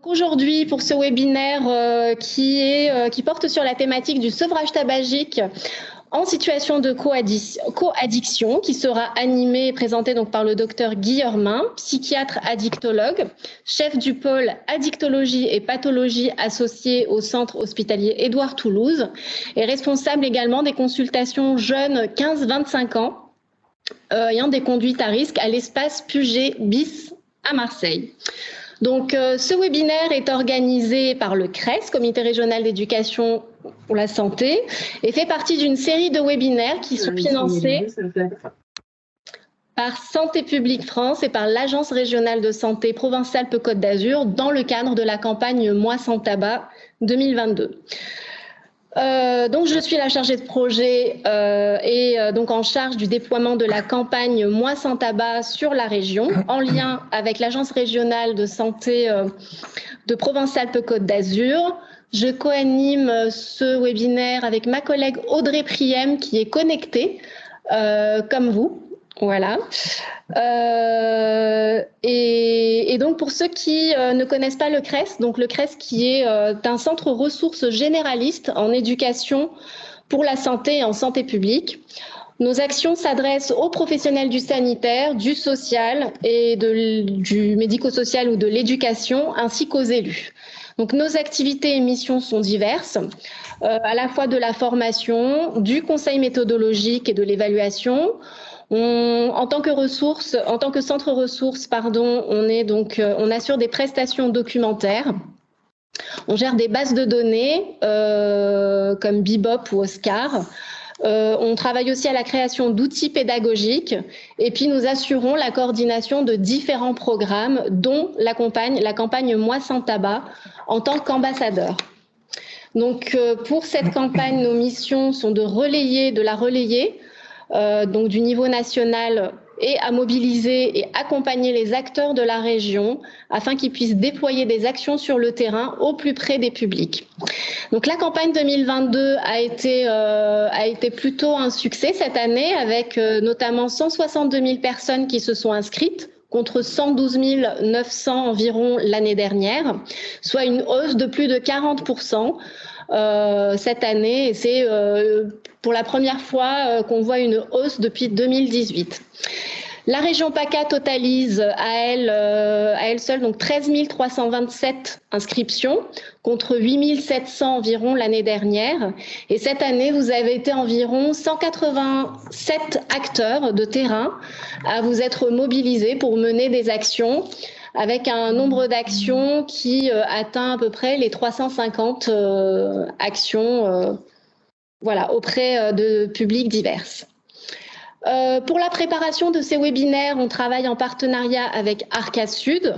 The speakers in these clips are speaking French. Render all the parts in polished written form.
Aujourd'hui, pour ce webinaire qui porte sur la thématique du sevrage tabagique en situation de coaddiction, qui sera animé et présenté donc par le docteur Guy Hermin, psychiatre addictologue, chef du pôle addictologie et pathologie associé au centre hospitalier Édouard Toulouse, et responsable également des consultations jeunes 15-25 ans ayant des conduites à risque à l'espace Puget bis à Marseille. Donc, ce webinaire est organisé par le CRES, Comité régional d'éducation pour la santé, et fait partie d'une série de webinaires qui sont financés par Santé publique France et par l'Agence régionale de santé Provence-Alpes-Côte d'Azur dans le cadre de la campagne Moi sans tabac 2022. Donc, je suis la chargée de projet et donc en charge du déploiement de la campagne Moi sans tabac sur la région, en lien avec l'Agence régionale de santé de Provence-Alpes-Côte d'Azur. Je co-anime ce webinaire avec ma collègue Audrey Priem qui est connectée, comme vous. Voilà. Et donc pour ceux qui ne connaissent pas le CRES, donc le CRES qui est un centre ressources généraliste en éducation pour la santé et en santé publique. Nos actions s'adressent aux professionnels du sanitaire, du social et du médico-social ou de l'éducation, ainsi qu'aux élus. Donc nos activités et missions sont diverses, à la fois de la formation, du conseil méthodologique et de l'évaluation. En tant que centre ressources, on assure des prestations documentaires. On gère des bases de données comme Bebop ou Oscar. On travaille aussi à la création d'outils pédagogiques et puis nous assurons la coordination de différents programmes, dont la campagne Moi sans tabac en tant qu'ambassadeur. Donc pour cette campagne, nos missions sont de la relayer. Donc du niveau national et à mobiliser et accompagner les acteurs de la région afin qu'ils puissent déployer des actions sur le terrain au plus près des publics. Donc la campagne 2022 a été plutôt un succès cette année avec notamment 162 000 personnes qui se sont inscrites contre 112 900 environ l'année dernière, soit une hausse de plus de 40%. Cette année, et c'est pour la première fois qu'on voit une hausse depuis 2018. La région PACA totalise à elle seule donc 13 327 inscriptions contre 8 700 environ l'année dernière. Et cette année, vous avez été environ 187 acteurs de terrain à vous être mobilisés pour mener des actions, avec un nombre d'actions qui atteint à peu près les 350 actions auprès de publics divers. Pour la préparation de ces webinaires, on travaille en partenariat avec Arca Sud,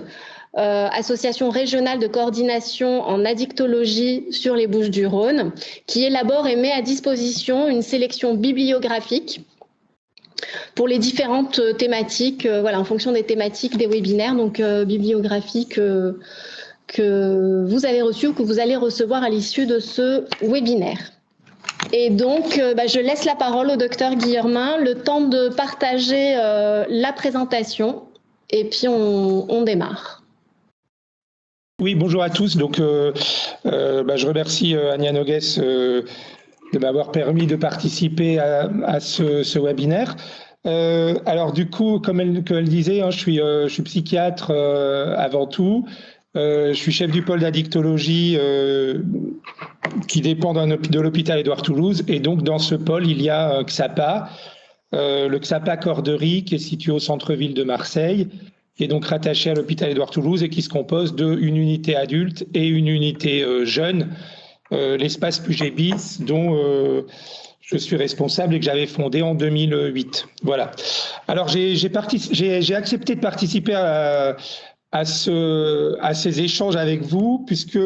association régionale de coordination en addictologie sur les Bouches-du-Rhône, qui élabore et met à disposition une sélection bibliographique pour les différentes thématiques, en fonction des thématiques des webinaires, donc bibliographie que vous avez reçue ou que vous allez recevoir à l'issue de ce webinaire. Et donc, je laisse la parole au docteur Guy Hermin, le temps de partager la présentation, et puis on démarre. Oui, bonjour à tous. Donc, je remercie Ania Nogues de m'avoir permis de participer à ce webinaire. Alors du coup, comme elle disait, je suis psychiatre avant tout. Je suis chef du pôle d'addictologie qui dépend de l'hôpital Édouard Toulouse. Et donc dans ce pôle, il y a XAPA, le XAPA Corderie, qui est situé au centre-ville de Marseille, qui est donc rattaché à l'hôpital Édouard Toulouse et qui se compose d'une unité adulte et une unité jeune. L'espace Puget bis, dont je suis responsable et que j'avais fondé en 2008. Voilà. Alors j'ai accepté de participer à ces échanges avec vous, puisque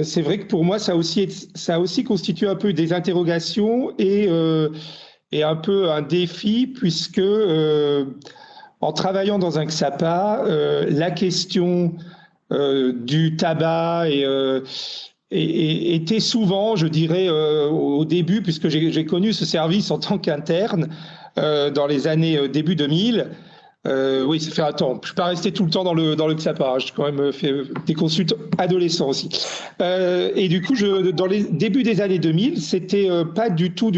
c'est vrai que pour moi ça a aussi constitué un peu des interrogations et un peu un défi, puisque en travaillant dans un XAPA, la question du tabac était souvent, je dirais, au début, puisque j'ai connu ce service en tant qu'interne dans les années début 2000, Oui, ça fait un temps. Je ne suis pas resté tout le temps dans le XAPA. J'ai quand même fait des consultes adolescents aussi. Et du coup, dans les débuts des années 2000, c'était pas du tout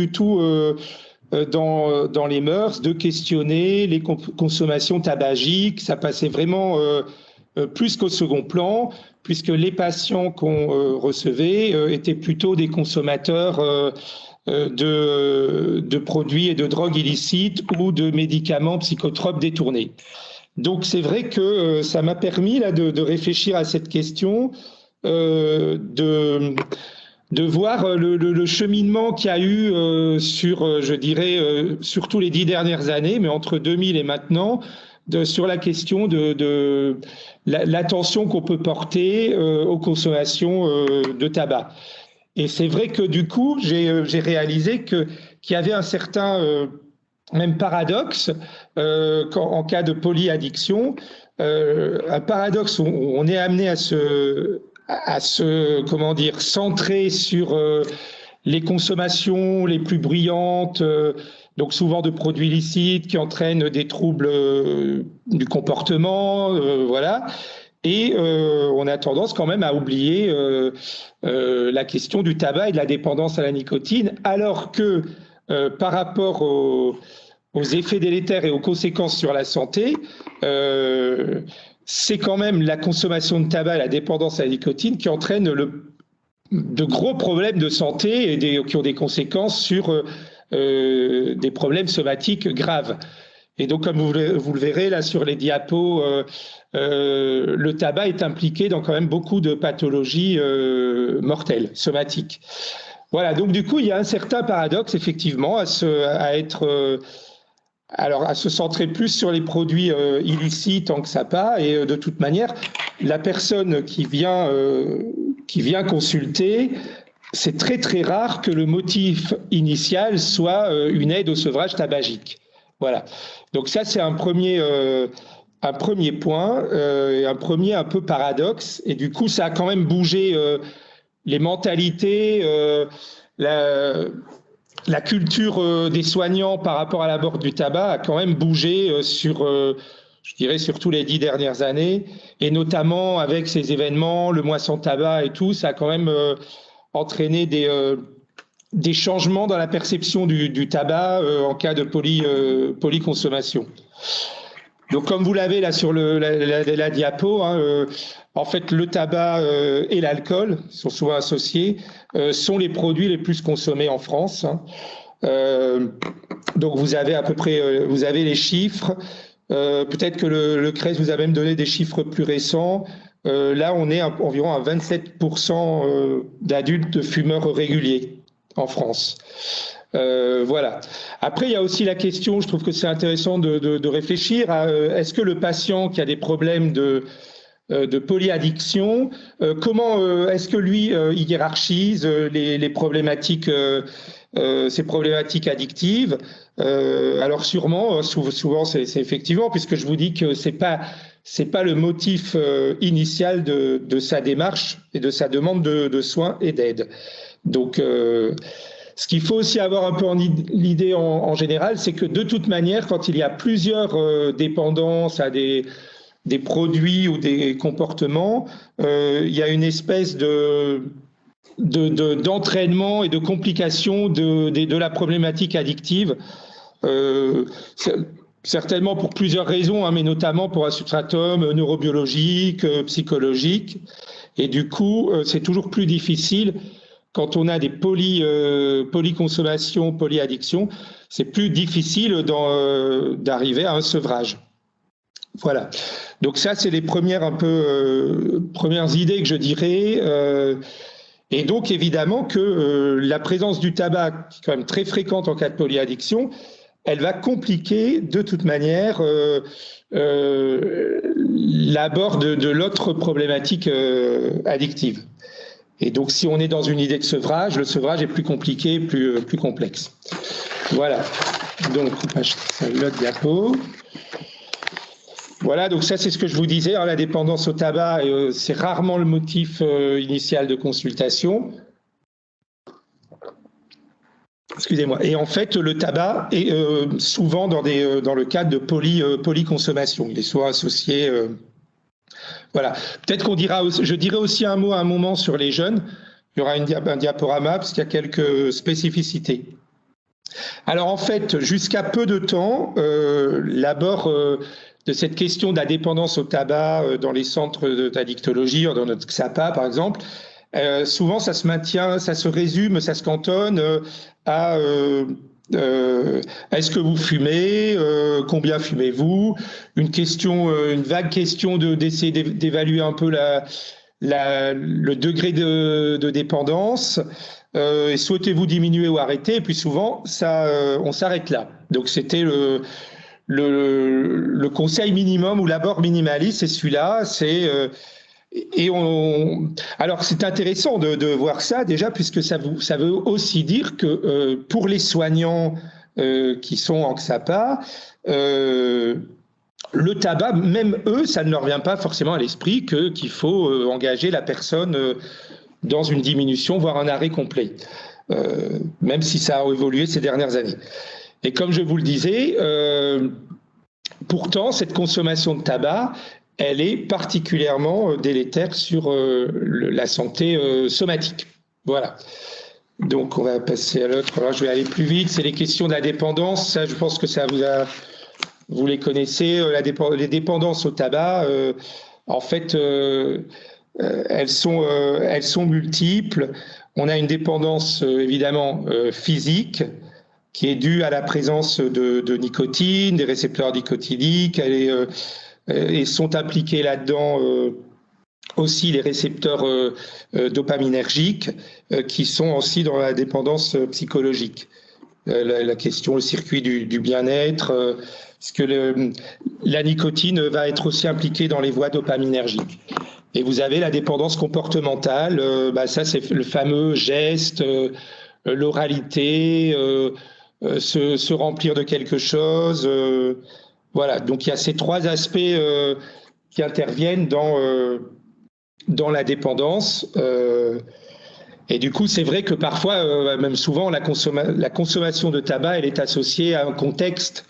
dans les mœurs de questionner les consommations tabagiques. Ça passait vraiment plus qu'au second plan, puisque les patients qu'on recevait étaient plutôt des consommateurs de produits et de drogues illicites ou de médicaments psychotropes détournés. Donc c'est vrai que ça m'a permis là de réfléchir à cette question, de voir le cheminement qu'il y a eu sur, je dirais, surtout les 10 dernières années, mais entre 2000 et maintenant, sur la question de l'attention qu'on peut porter aux consommations de tabac. Et c'est vrai que du coup, j'ai réalisé qu'il y avait un certain même paradoxe en cas de polyaddiction, un paradoxe où on est amené à se comment dire, centrer sur les consommations les plus bruyantes, donc souvent de produits illicites qui entraînent des troubles du comportement, voilà. Et on a tendance quand même à oublier la question du tabac et de la dépendance à la nicotine, alors que par rapport aux effets délétères et aux conséquences sur la santé, c'est quand même la consommation de tabac et la dépendance à la nicotine qui entraînent de gros problèmes de santé et qui ont des conséquences sur des problèmes somatiques graves. Et donc, comme vous le verrez là sur les diapos, le tabac est impliqué dans quand même beaucoup de pathologies mortelles, somatiques. Voilà, donc du coup, il y a un certain paradoxe, effectivement, à se centrer plus sur les produits illicites en XAPA. Et de toute manière, la personne qui vient consulter, c'est très très rare que le motif initial soit une aide au sevrage tabagique. Voilà. Donc ça, c'est un premier point, un premier un peu paradoxe. Et du coup, ça a quand même bougé les mentalités, la culture des soignants par rapport à l'abord du tabac a quand même bougé je dirais, sur tous les 10 dernières années. Et notamment avec ces événements, le mois sans tabac et tout, ça a quand même entraîné des changements dans la perception du tabac en cas de polyconsommation. Donc, comme vous l'avez là sur la diapo, hein, en fait, le tabac et l'alcool sont souvent associés, sont les produits les plus consommés en France. Hein. Donc, vous avez à peu près, vous avez les chiffres. Peut-être que le CRES vous a même donné des chiffres plus récents. Là, on est environ à 27% d'adultes fumeurs réguliers en France. Voilà. Après, il y a aussi la question, je trouve que c'est intéressant de réfléchir à est-ce que le patient qui a des problèmes de polyaddiction, comment est-ce que lui il hiérarchise les problématiques, ces problématiques addictives. Alors sûrement, souvent c'est effectivement, puisque je vous dis que c'est pas le motif initial de sa démarche et de sa demande de soins et d'aide. Donc ce qu'il faut aussi avoir un peu en l'idée en général, c'est que de toute manière, quand il y a plusieurs dépendances à des produits ou des comportements, il y a une espèce d'entraînement et de complication de la problématique addictive, certainement pour plusieurs raisons, hein, mais notamment pour un substratum neurobiologique, psychologique. Et du coup, c'est toujours plus difficile quand on a des polyconsommations, polyaddictions, c'est plus difficile d'arriver à un sevrage. Voilà. Donc ça, c'est les premières idées que je dirais. Et donc évidemment que la présence du tabac, qui est quand même très fréquente en cas de polyaddiction, elle va compliquer de toute manière l'abord de l'autre problématique addictive. Et donc si on est dans une idée de sevrage, le sevrage est plus compliqué, plus complexe. Voilà. Donc l'autre diapo. Voilà, donc ça c'est ce que je vous disais, hein, la dépendance au tabac, c'est rarement le motif initial de consultation. excusez-moi. Et en fait, le tabac est souvent dans le cadre de polyconsommation. Il est souvent associé. Voilà. Peut-être je dirais aussi un mot à un moment sur les jeunes. Il y aura un diaporama parce qu'il y a quelques spécificités. Alors en fait, jusqu'à peu de temps, l'abord de cette question de la dépendance au tabac dans les centres d'addictologie, dans notre XAPA par exemple, souvent ça se maintient, ça se résume, ça se cantonne à est-ce que vous fumez, combien fumez-vous, une vague question d'essayer d'évaluer un peu le degré de dépendance. Et souhaitez-vous diminuer ou arrêter? Et puis souvent, on s'arrête là. Donc c'était le conseil minimum ou l'abord minimaliste, c'est celui-là. Alors c'est intéressant de voir ça déjà, puisque ça veut aussi dire que pour les soignants qui sont en XAPA, le tabac, même eux, ça ne leur vient pas forcément à l'esprit qu'il faut engager la personne dans une diminution, voire un arrêt complet, même si ça a évolué ces dernières années. Et comme je vous le disais, pourtant, cette consommation de tabac, elle est particulièrement délétère sur la santé somatique. Voilà. Donc, on va passer à l'autre. Alors, je vais aller plus vite. C'est les questions de la dépendance. Ça, je pense que vous les connaissez. Les dépendances au tabac, en fait, elles sont multiples. On a une dépendance évidemment physique qui est due à la présence de nicotine, des récepteurs nicotiniques, et sont impliqués là-dedans aussi les récepteurs dopaminergiques qui sont aussi dans la dépendance psychologique. La question, le circuit du bien-être, parce que la nicotine va être aussi impliquée dans les voies dopaminergiques. Et vous avez la dépendance comportementale, ça c'est le fameux geste, l'oralité, se remplir de quelque chose. Voilà, donc il y a ces trois aspects qui interviennent dans la dépendance. Et du coup, c'est vrai que parfois, même souvent, la consommation de tabac, elle est associée à un contexte.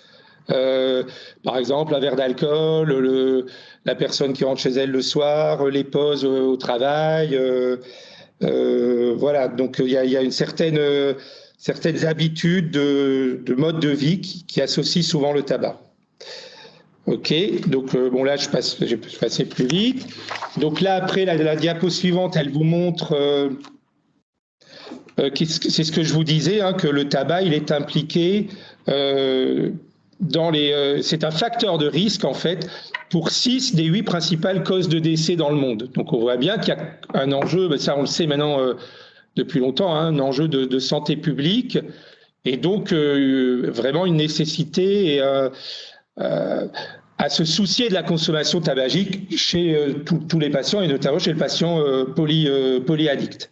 Par exemple, un verre d'alcool, la personne qui rentre chez elle le soir, les pauses au travail. Voilà, donc il y a certaines habitudes de mode de vie qui associent souvent le tabac. Ok, donc là je vais passer plus vite. Donc là après la diapo suivante, elle vous montre, c'est ce que je vous disais, que le tabac il est impliqué c'est un facteur de risque en fait pour 6 des 8 principales causes de décès dans le monde. Donc on voit bien qu'il y a un enjeu, ça on le sait maintenant depuis longtemps, un enjeu de santé publique et donc vraiment une nécessité à se soucier de la consommation tabagique chez tous les patients et notamment chez le patient polyaddict.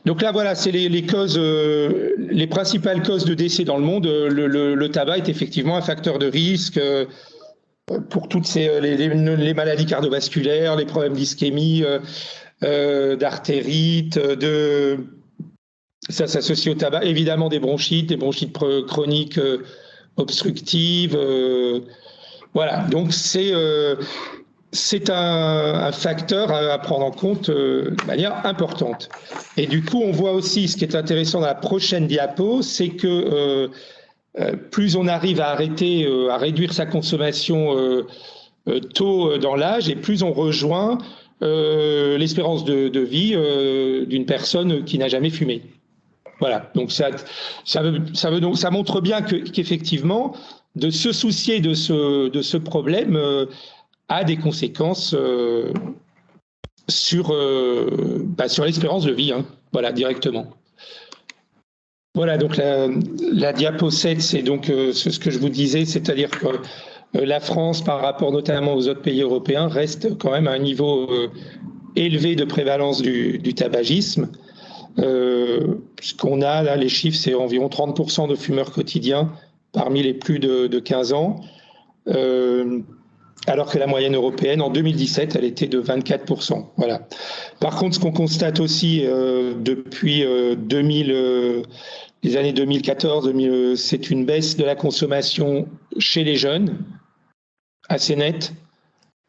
Donc là, voilà, c'est les causes, les principales causes de décès dans le monde. Le tabac est effectivement un facteur de risque pour toutes les maladies cardiovasculaires, les problèmes d'ischémie, d'artérite, ça s'associe au tabac. Évidemment, des bronchites chroniques obstructives. Voilà, donc c'est un facteur à prendre en compte de manière importante. Et du coup, on voit aussi, ce qui est intéressant dans la prochaine diapo, c'est que plus on arrive à réduire sa consommation tôt dans l'âge, et plus on rejoint l'espérance de vie d'une personne qui n'a jamais fumé. Voilà, donc ça montre bien qu'effectivement, de se soucier de ce problème a des conséquences sur l'espérance de vie, voilà, directement. Voilà, donc la diapo 7, c'est donc ce que je vous disais, c'est-à-dire que la France, par rapport notamment aux autres pays européens, reste quand même à un niveau élevé de prévalence du tabagisme. Ce qu'on a là, les chiffres, c'est environ 30% de fumeurs quotidiens parmi les plus de 15 ans, alors que la moyenne européenne, en 2017, elle était de 24%. Voilà. Par contre, ce qu'on constate aussi depuis les années 2014, c'est une baisse de la consommation chez les jeunes, assez nette,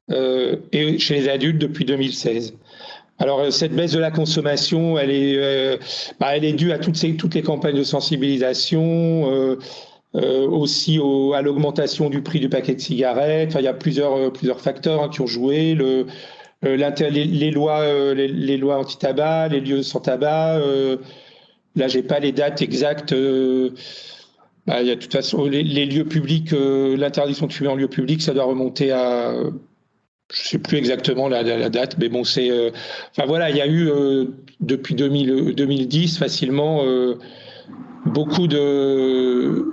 et chez les adultes depuis 2016. Alors, cette baisse de la consommation, elle est due à toutes les campagnes de sensibilisation, aussi à l'augmentation du prix du paquet de cigarettes. Enfin, il y a plusieurs facteurs qui ont joué. Les lois anti-tabac, les lieux sans tabac. Là, j'ai pas les dates exactes. Il y a de toute façon les lieux publics, l'interdiction de fumer en lieu public, ça doit remonter à, je sais plus exactement la date, mais bon, c'est. Enfin voilà, il y a eu depuis 2010 facilement beaucoup de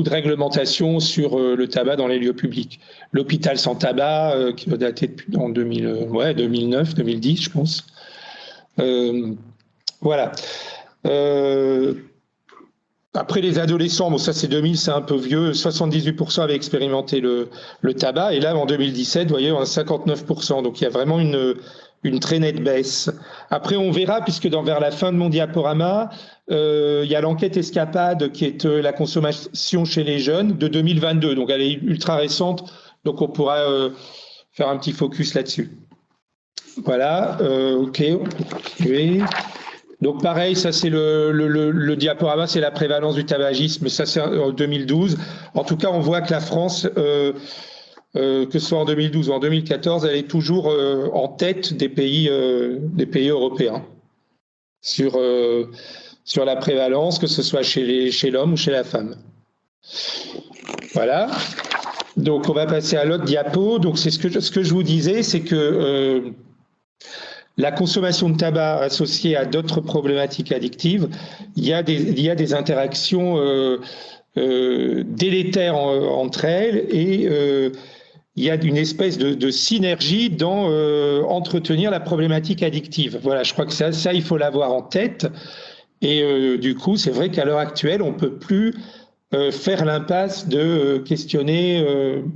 réglementations sur le tabac dans les lieux publics. L'hôpital sans tabac, qui doit dater depuis en 2009, 2010, je pense. Voilà. Après les adolescents, bon ça c'est 2000, c'est un peu vieux, 78% avaient expérimenté le tabac, et là en 2017, vous voyez, on a 59%, donc il y a vraiment une très nette baisse. Après on verra, puisque vers la fin de mon diaporama, il y a l'enquête Escapade qui est la consommation chez les jeunes de 2022, donc elle est ultra récente, donc on pourra faire un petit focus là-dessus. Voilà, ok, on peut continuer. Donc pareil, ça c'est le diaporama, c'est la prévalence du tabagisme, ça c'est en 2012. En tout cas, on voit que la France, que ce soit en 2012 ou en 2014, elle est toujours en tête des pays européens sur la prévalence, que ce soit chez l'homme ou chez la femme. Voilà. Donc on va passer à l'autre diapo. Donc c'est ce que je vous disais, c'est que la consommation de tabac associée à d'autres problématiques addictives, il y a des interactions délétères entre elles, et il y a une espèce de synergie dans entretenir la problématique addictive. Voilà, je crois que ça il faut l'avoir en tête. Et du coup, c'est vrai qu'à l'heure actuelle, on peut plus faire l'impasse de questionner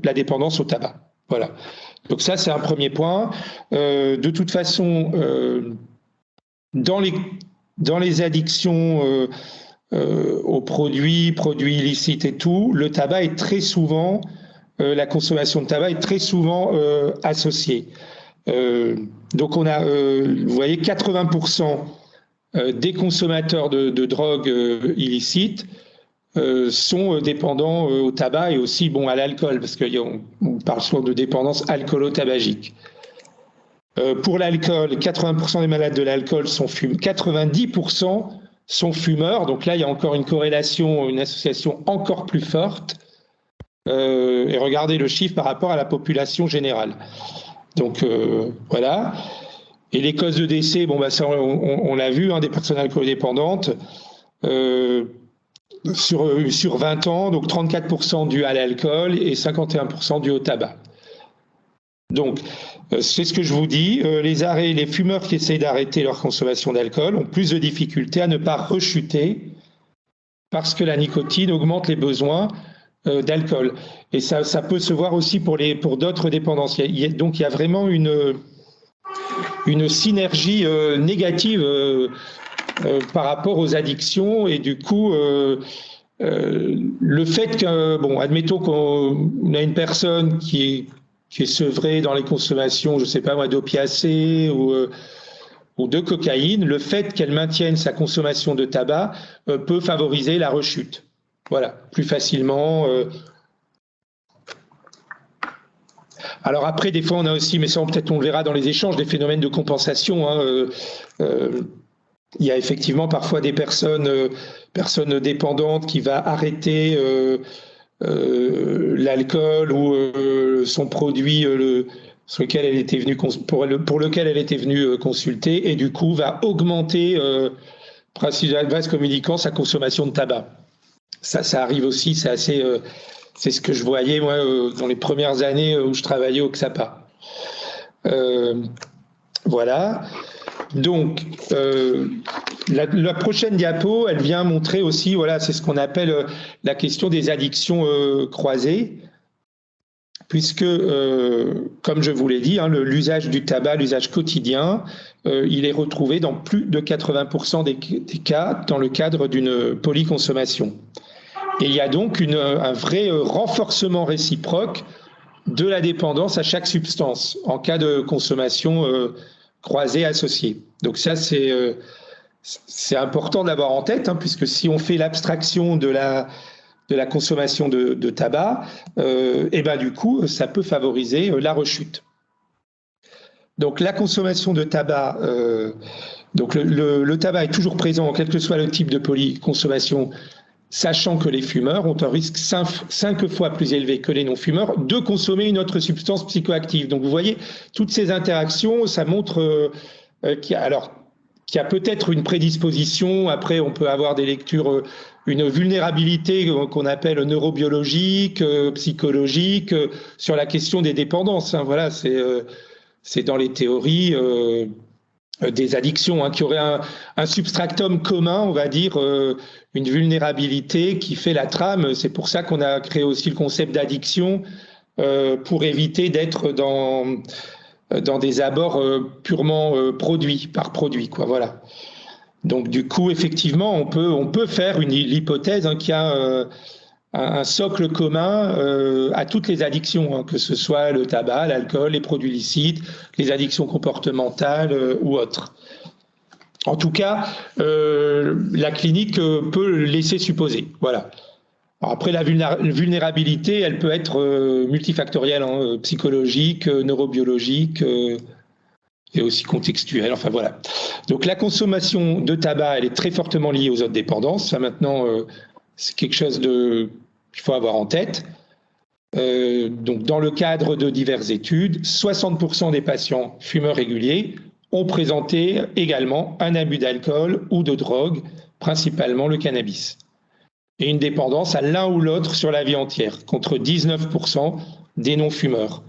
la dépendance au tabac. Voilà. Donc ça, c'est un premier point. De toute façon, dans les addictions aux produits illicites et tout, le tabac est très souvent, la consommation de tabac est très souvent associée. Donc on a, vous voyez, 80% des consommateurs de drogues illicites sont dépendants au tabac et aussi à l'alcool, parce qu'on parle souvent de dépendance alcoolo-tabagique. Pour l'alcool, 80% des malades de l'alcool sont fumeurs, 90% sont fumeurs, donc là il y a encore une corrélation, une association encore plus forte. Et regardez le chiffre par rapport à la population générale. Donc voilà. Et les causes de décès, ça on l'a vu, des personnes alcoolodépendantes. Sur 20 ans, donc 34% dû à l'alcool et 51% dû au tabac. Donc, c'est ce que je vous dis, les fumeurs qui essayent d'arrêter leur consommation d'alcool ont plus de difficultés à ne pas rechuter parce que la nicotine augmente les besoins d'alcool. Et ça peut se voir aussi pour d'autres dépendances. Donc, il y a vraiment une synergie négative par rapport aux addictions, et du coup, le fait que, admettons qu'on a une personne qui est sevrée dans les consommations, je ne sais pas moi, d'opiacés ou de cocaïne, le fait qu'elle maintienne sa consommation de tabac peut favoriser la rechute. Voilà, plus facilement. Alors après, des fois, on a aussi, mais ça peut-être on le verra dans les échanges, des phénomènes de compensation. Il y a effectivement parfois des personnes dépendantes qui va arrêter l'alcool ou son produit pour lequel elle était venue consulter, et du coup va augmenter, principalement communiquant, sa consommation de tabac. Ça arrive aussi, c'est ce que je voyais moi dans les premières années où je travaillais au XAPA. Voilà. Donc, la prochaine diapo, elle vient montrer aussi, c'est ce qu'on appelle la question des addictions croisées. puisque, comme je vous l'ai dit, hein, l'usage du tabac, l'usage quotidien, il est retrouvé dans plus de 80% des cas dans le cadre d'une polyconsommation. Et il y a donc un vrai renforcement réciproque de la dépendance à chaque substance en cas de consommation croisée associée. Donc ça, c'est important d'avoir en tête, hein, puisque si on fait l'abstraction de la consommation de tabac, et ben du coup, ça peut favoriser la rechute. Donc la consommation de tabac, donc le tabac est toujours présent, quel que soit le type de polyconsommation, sachant que les fumeurs ont un risque 5 fois plus élevé que les non-fumeurs de consommer une autre substance psychoactive. Donc vous voyez, toutes ces interactions, ça montre qu'il y a peut-être une prédisposition. Après, on peut avoir des lectures, une vulnérabilité qu'on appelle neurobiologique, psychologique, sur la question des dépendances. Hein. Voilà, c'est dans les théories des addictions, hein, qui aurait un substratum commun, on va dire, une vulnérabilité qui fait la trame. C'est pour ça qu'on a créé aussi le concept d'addiction, pour éviter d'être dans des abords purement produits, par produit, quoi, voilà. Donc du coup, effectivement, on peut faire l'hypothèse, hein, qu'il y a un socle commun à toutes les addictions, hein, que ce soit le tabac, l'alcool, les produits licites, les addictions comportementales ou autres. En tout cas, la clinique peut le laisser supposer. Voilà. Alors après, la vulnérabilité, elle peut être multifactorielle, hein, psychologique, neurobiologique et aussi contextuelle. Enfin voilà. Donc la consommation de tabac, elle est très fortement liée aux autres dépendances. Ça maintenant, c'est quelque chose qu'il faut avoir en tête. Donc dans le cadre de diverses études, 60% des patients fumeurs réguliers ont présenté également un abus d'alcool ou de drogue, principalement le cannabis, et une dépendance à l'un ou l'autre sur la vie entière, contre 19% des non-fumeurs.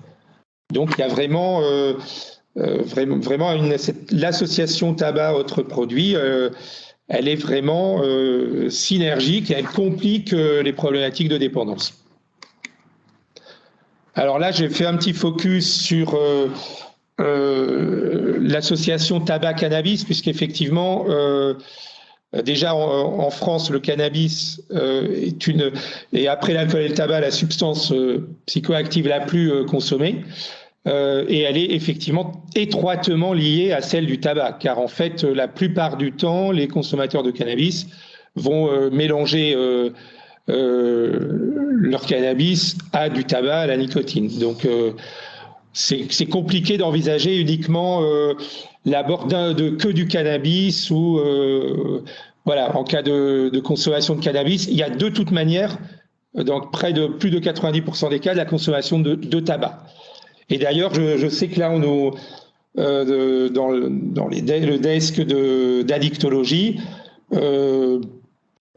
Donc il y a vraiment l'association tabac-autres produits, elle est vraiment synergique et elle complique les problématiques de dépendance. Alors là, j'ai fait un petit focus sur l'association tabac-cannabis, puisqu'effectivement, déjà en France, le cannabis est et après l'alcool et le tabac, la substance psychoactive la plus consommée. Et elle est effectivement étroitement liée à celle du tabac, car en fait, la plupart du temps, les consommateurs de cannabis vont mélanger leur cannabis à du tabac, à la nicotine. Donc, c'est compliqué d'envisager uniquement l'abord que du cannabis ou voilà, en cas de consommation de cannabis. Il y a de toute manière, dans plus de 90% des cas, de la consommation de tabac. Et d'ailleurs, je sais que là, dans le desk d'addictologie,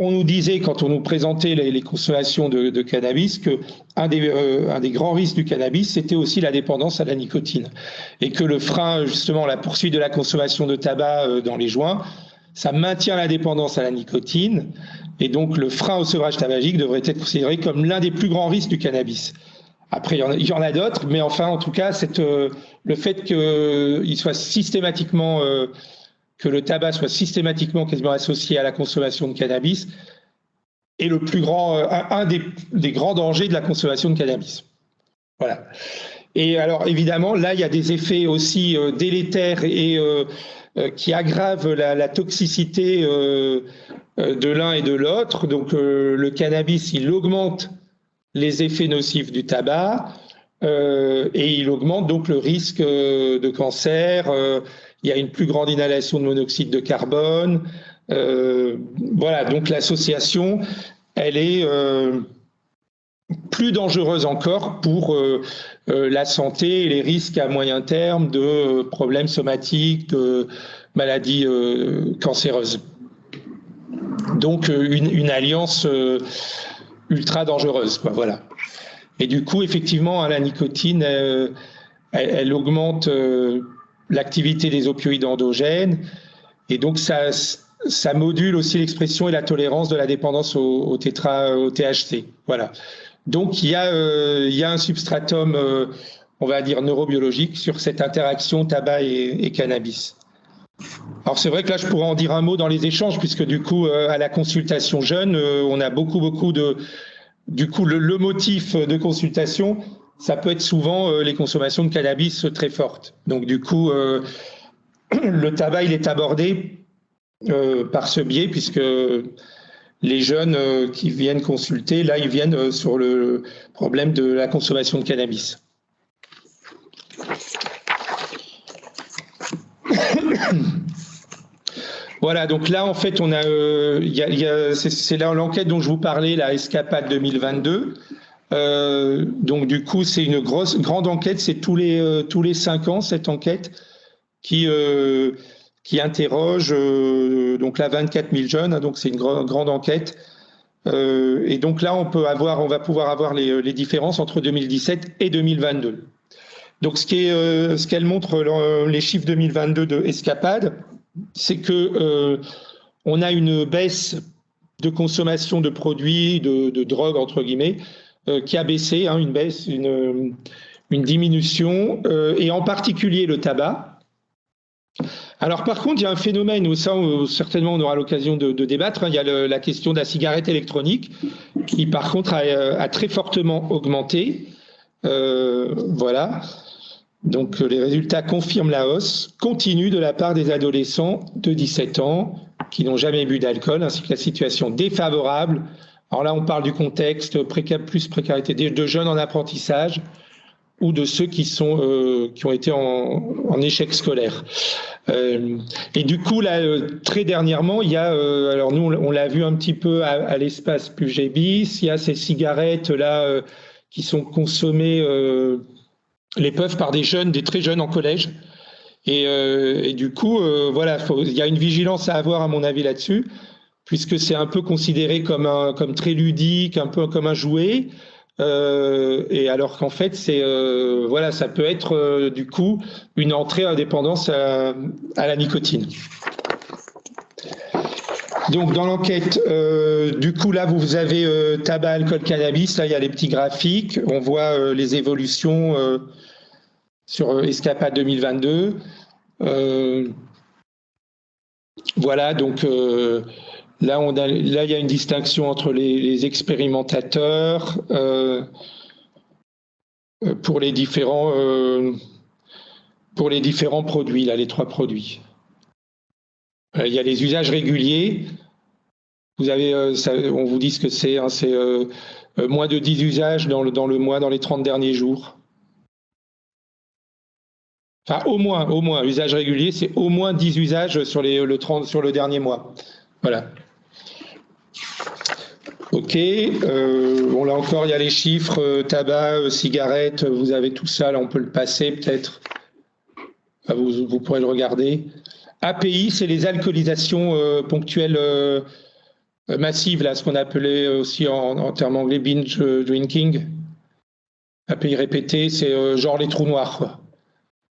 on nous disait, quand on nous présentait les consommations de cannabis, qu'un des grands risques du cannabis, c'était aussi la dépendance à la nicotine. Et que le frein, justement, la poursuite de la consommation de tabac dans les joints, ça maintient la dépendance à la nicotine. Et donc, le frein au sevrage tabagique devrait être considéré comme l'un des plus grands risques du cannabis. Après, il y en a d'autres, mais enfin, en tout cas, le fait qu'il soit systématiquement, que le tabac soit systématiquement quasiment associé à la consommation de cannabis est le plus grand, un des grands dangers de la consommation de cannabis. Voilà. Et alors, évidemment, là, il y a des effets aussi délétères et qui aggravent la toxicité de l'un et de l'autre. Donc, le cannabis, il augmente les effets nocifs du tabac et il augmente donc le risque de cancer. Il y a une plus grande inhalation de monoxyde de carbone. Voilà, donc l'association, elle est plus dangereuse encore pour la santé et les risques à moyen terme de problèmes somatiques, de maladies cancéreuses. Donc une alliance ultra dangereuse, quoi, voilà. Et du coup, effectivement, la nicotine, elle augmente l'activité des opioïdes endogènes, et donc ça module aussi l'expression et la tolérance de la dépendance au THC. Voilà. Donc, il y a un substratum, on va dire, neurobiologique sur cette interaction tabac et cannabis. Alors, c'est vrai que là, je pourrais en dire un mot dans les échanges, puisque du coup, à la consultation jeune, on a beaucoup de... Du coup, le motif de consultation, ça peut être souvent les consommations de cannabis très fortes. Donc, du coup, le tabac, il est abordé par ce biais, puisque les jeunes qui viennent consulter, là, ils viennent sur le problème de la consommation de cannabis. Voilà, donc là, en fait, on a, c'est là l'enquête dont je vous parlais, la Escapade 2022. Donc, du coup, c'est une grande enquête, c'est tous les 5 ans, cette enquête, qui interroge donc là 24 000 jeunes, hein, donc c'est une grande enquête. Et donc là, on va pouvoir avoir les différences entre 2017 et 2022. Donc, ce qu'elle montre, les chiffres 2022 de Escapade, c'est que on a une baisse de consommation de produits, de drogue entre guillemets, qui a baissé, hein, une baisse, une diminution, et en particulier le tabac. Alors par contre, il y a un phénomène où ça, certainement on aura l'occasion de débattre, hein. Il y a la question de la cigarette électronique qui par contre a très fortement augmenté. Voilà. Donc les résultats confirment la hausse continue de la part des adolescents de 17 ans qui n'ont jamais bu d'alcool, ainsi que la situation défavorable. Alors là, on parle du contexte, plus précarité de jeunes en apprentissage ou de ceux qui ont été en échec scolaire. Et du coup, là, très dernièrement, il y a, alors nous, on l'a vu un petit peu à l'espace Pugébis, il y a ces cigarettes-là qui sont consommées, les puffs par des très jeunes en collège. Et du coup, voilà, il y a une vigilance à avoir, à mon avis, là-dessus, puisque c'est un peu considéré comme très ludique, un peu comme un jouet. Et alors qu'en fait, voilà, ça peut être du coup une entrée à dépendance à la nicotine. Donc dans l'enquête, du coup là vous avez tabac, alcool, cannabis. Là il y a les petits graphiques. On voit les évolutions sur Escapade 2022. Voilà, donc là il y a une distinction entre les expérimentateurs pour les différents produits, là, les 3 produits. Il y a les usages réguliers. Vous avez, on vous dit ce que c'est, hein, c'est moins de 10 usages dans le mois, dans les 30 derniers jours. Enfin, au moins, usage régulier, c'est au moins 10 usages sur le dernier mois. Voilà. Ok. Bon, là encore, il y a les chiffres, tabac, cigarettes, vous avez tout ça, là, on peut le passer peut-être. Vous pourrez le regarder. API, c'est les alcoolisations ponctuelles massives, là, ce qu'on appelait aussi en termes anglais binge drinking. API répété, c'est genre les trous noirs, quoi.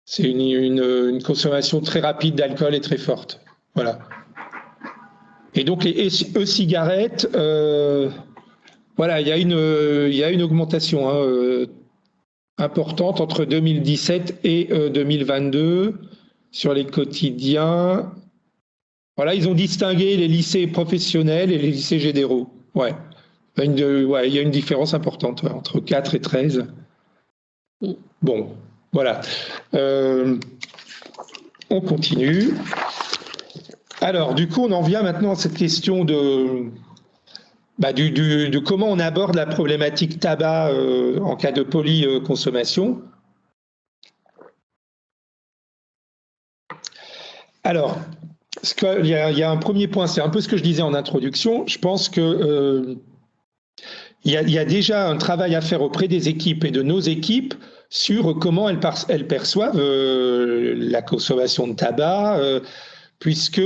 C'est une consommation très rapide d'alcool et très forte. Voilà. Et donc les e-cigarettes, voilà, il y a une augmentation importante entre 2017 et 2022 sur les quotidiens. Voilà, ils ont distingué les lycées professionnels et les lycées généraux. Ouais. Il y a une différence importante entre 4 et 13. Bon, voilà. On continue. Alors, du coup, on en vient maintenant à cette question de comment on aborde la problématique tabac en cas de polyconsommation. Alors, il y a un premier point, c'est un peu ce que je disais en introduction. Je pense que il y a déjà un travail à faire auprès des équipes et de nos équipes sur comment elles perçoivent la consommation de tabac, puisque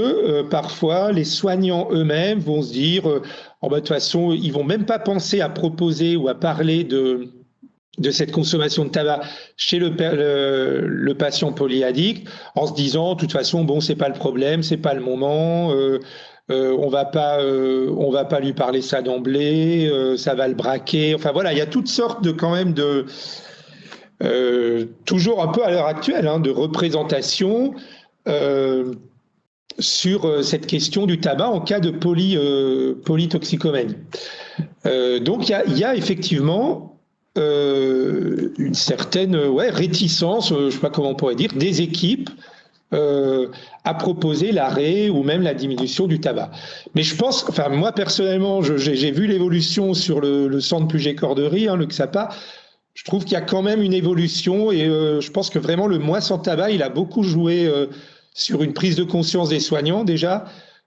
parfois les soignants eux-mêmes vont se dire de toute façon, ils vont même pas penser à proposer ou à parler de cette consommation de tabac chez le patient polyaddict, en se disant de toute façon, bon, c'est pas le problème, c'est pas le moment, on va pas lui parler ça d'emblée, ça va le braquer. Enfin voilà, il y a toutes sortes de quand même de toujours un peu à l'heure actuelle de représentation sur cette question du tabac en cas de polytoxicomanie. Donc il y a effectivement une certaine réticence, je ne sais pas comment on pourrait dire, des équipes à proposer l'arrêt ou même la diminution du tabac. Mais je pense, enfin moi personnellement, j'ai vu l'évolution sur le centre Puget-Corderie, le XAPA. Je trouve qu'il y a quand même une évolution et je pense que vraiment le mois sans tabac, il a beaucoup joué sur une prise de conscience des soignants déjà,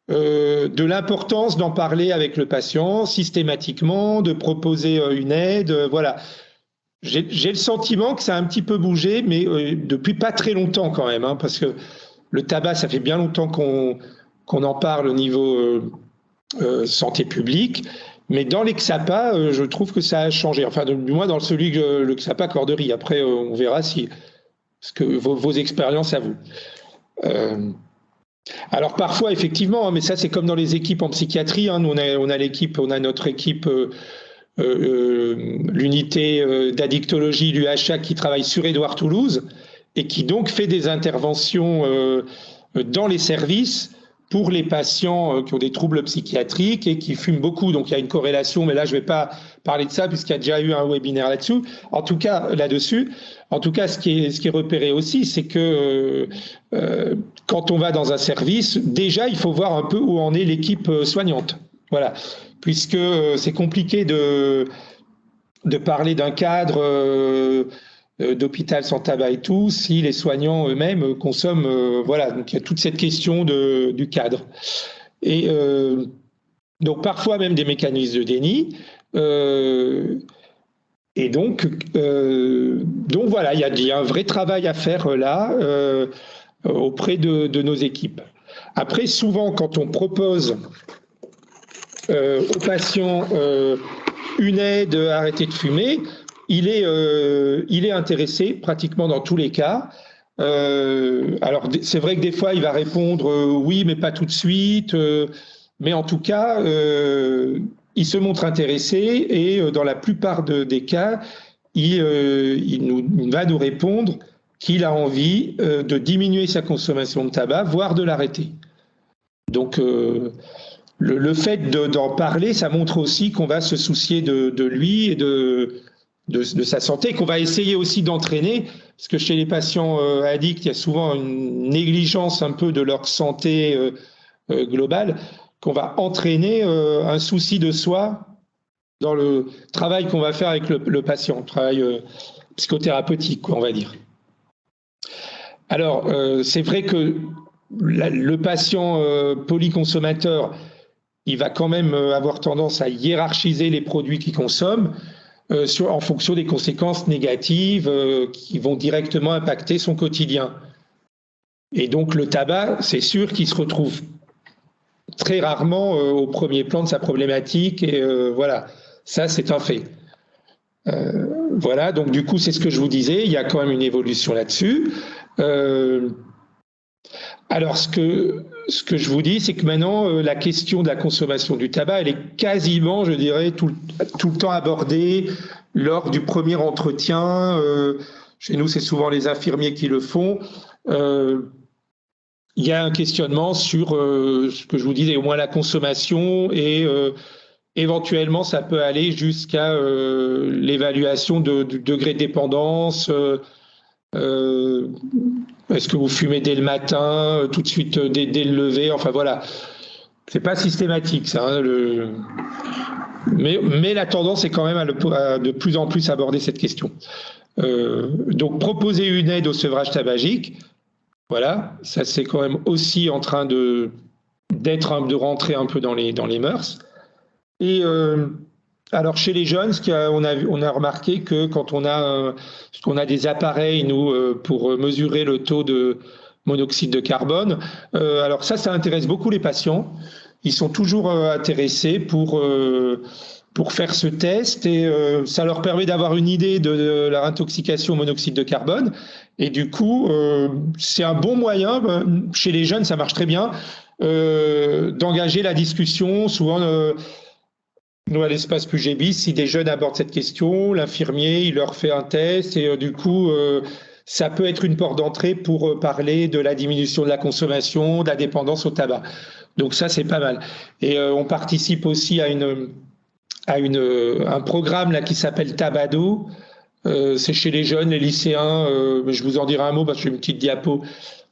de l'importance d'en parler avec le patient systématiquement, de proposer une aide, voilà. J'ai le sentiment que ça a un petit peu bougé, mais depuis pas très longtemps quand même, parce que le tabac, ça fait bien longtemps qu'on en parle au niveau santé publique, mais dans les XAPA, je trouve que ça a changé. Enfin, du moins dans celui le XAPA Corderie. Après, on verra vos expériences à vous. Alors parfois, effectivement, mais ça c'est comme dans les équipes en psychiatrie. Nous, on a notre équipe. L'unité d'addictologie, l'UHA, qui travaille sur Édouard-Toulouse et qui donc fait des interventions dans les services pour les patients qui ont des troubles psychiatriques et qui fument beaucoup. Donc il y a une corrélation, mais là je ne vais pas parler de ça puisqu'il y a déjà eu un webinaire là-dessus. En tout cas, ce qui est repéré aussi, c'est que quand on va dans un service, déjà il faut voir un peu où en est l'équipe soignante. Voilà. Puisque c'est compliqué de parler d'un cadre d'hôpital sans tabac et tout, si les soignants eux-mêmes consomment. Voilà, donc il y a toute cette question du cadre. Et donc parfois même des mécanismes de déni. Et donc voilà, il y a un vrai travail à faire là auprès de nos équipes. Après, souvent, quand on propose aux patients une aide à arrêter de fumer, il est intéressé pratiquement dans tous les cas. Alors c'est vrai que des fois il va répondre oui mais pas tout de suite, mais en tout cas il se montre intéressé et dans la plupart des cas il va nous répondre qu'il a envie de diminuer sa consommation de tabac, voire de l'arrêter. Donc le fait d'en parler, ça montre aussi qu'on va se soucier de lui et de sa santé, qu'on va essayer aussi d'entraîner, parce que chez les patients addicts, il y a souvent une négligence un peu de leur santé globale, qu'on va entraîner un souci de soi dans le travail qu'on va faire avec le patient, le travail psychothérapeutique, quoi, on va dire. Alors, c'est vrai que le patient polyconsommateur, il va quand même avoir tendance à hiérarchiser les produits qu'il consomme en fonction des conséquences négatives qui vont directement impacter son quotidien. Et donc le tabac, c'est sûr qu'il se retrouve très rarement au premier plan de sa problématique. Et voilà, ça c'est un fait. Voilà, donc du coup c'est ce que je vous disais, il y a quand même une évolution là-dessus. Alors, ce que je vous dis, c'est que maintenant, la question de la consommation du tabac, elle est quasiment, je dirais, tout le temps abordée lors du premier entretien. Chez nous, c'est souvent les infirmiers qui le font. Il y a un questionnement sur ce que je vous disais, au moins la consommation et éventuellement, ça peut aller jusqu'à l'évaluation du degré de dépendance. Est-ce que vous fumez dès le matin, tout de suite dès le lever? Enfin voilà, c'est pas systématique ça. Mais la tendance est quand même à de plus en plus aborder cette question. Donc proposer une aide au sevrage tabagique, voilà, ça c'est quand même aussi en train de rentrer un peu dans les mœurs. Et alors chez les jeunes, on a remarqué que quand on a des appareils, nous, pour mesurer le taux de monoxyde de carbone, alors ça intéresse beaucoup les patients. Ils sont toujours intéressés pour faire ce test et ça leur permet d'avoir une idée de leur intoxication au monoxyde de carbone. Et du coup, c'est un bon moyen. Chez les jeunes, ça marche très bien. d'engager la discussion. Souvent, nous, à l'espace Pugébis, si des jeunes abordent cette question, l'infirmier, il leur fait un test et du coup, ça peut être une porte d'entrée pour parler de la diminution de la consommation, de la dépendance au tabac. Donc ça, c'est pas mal. Et on participe aussi à un programme là qui s'appelle Tabado. C'est chez les jeunes, les lycéens. Mais je vous en dirai un mot parce que j'ai une petite diapo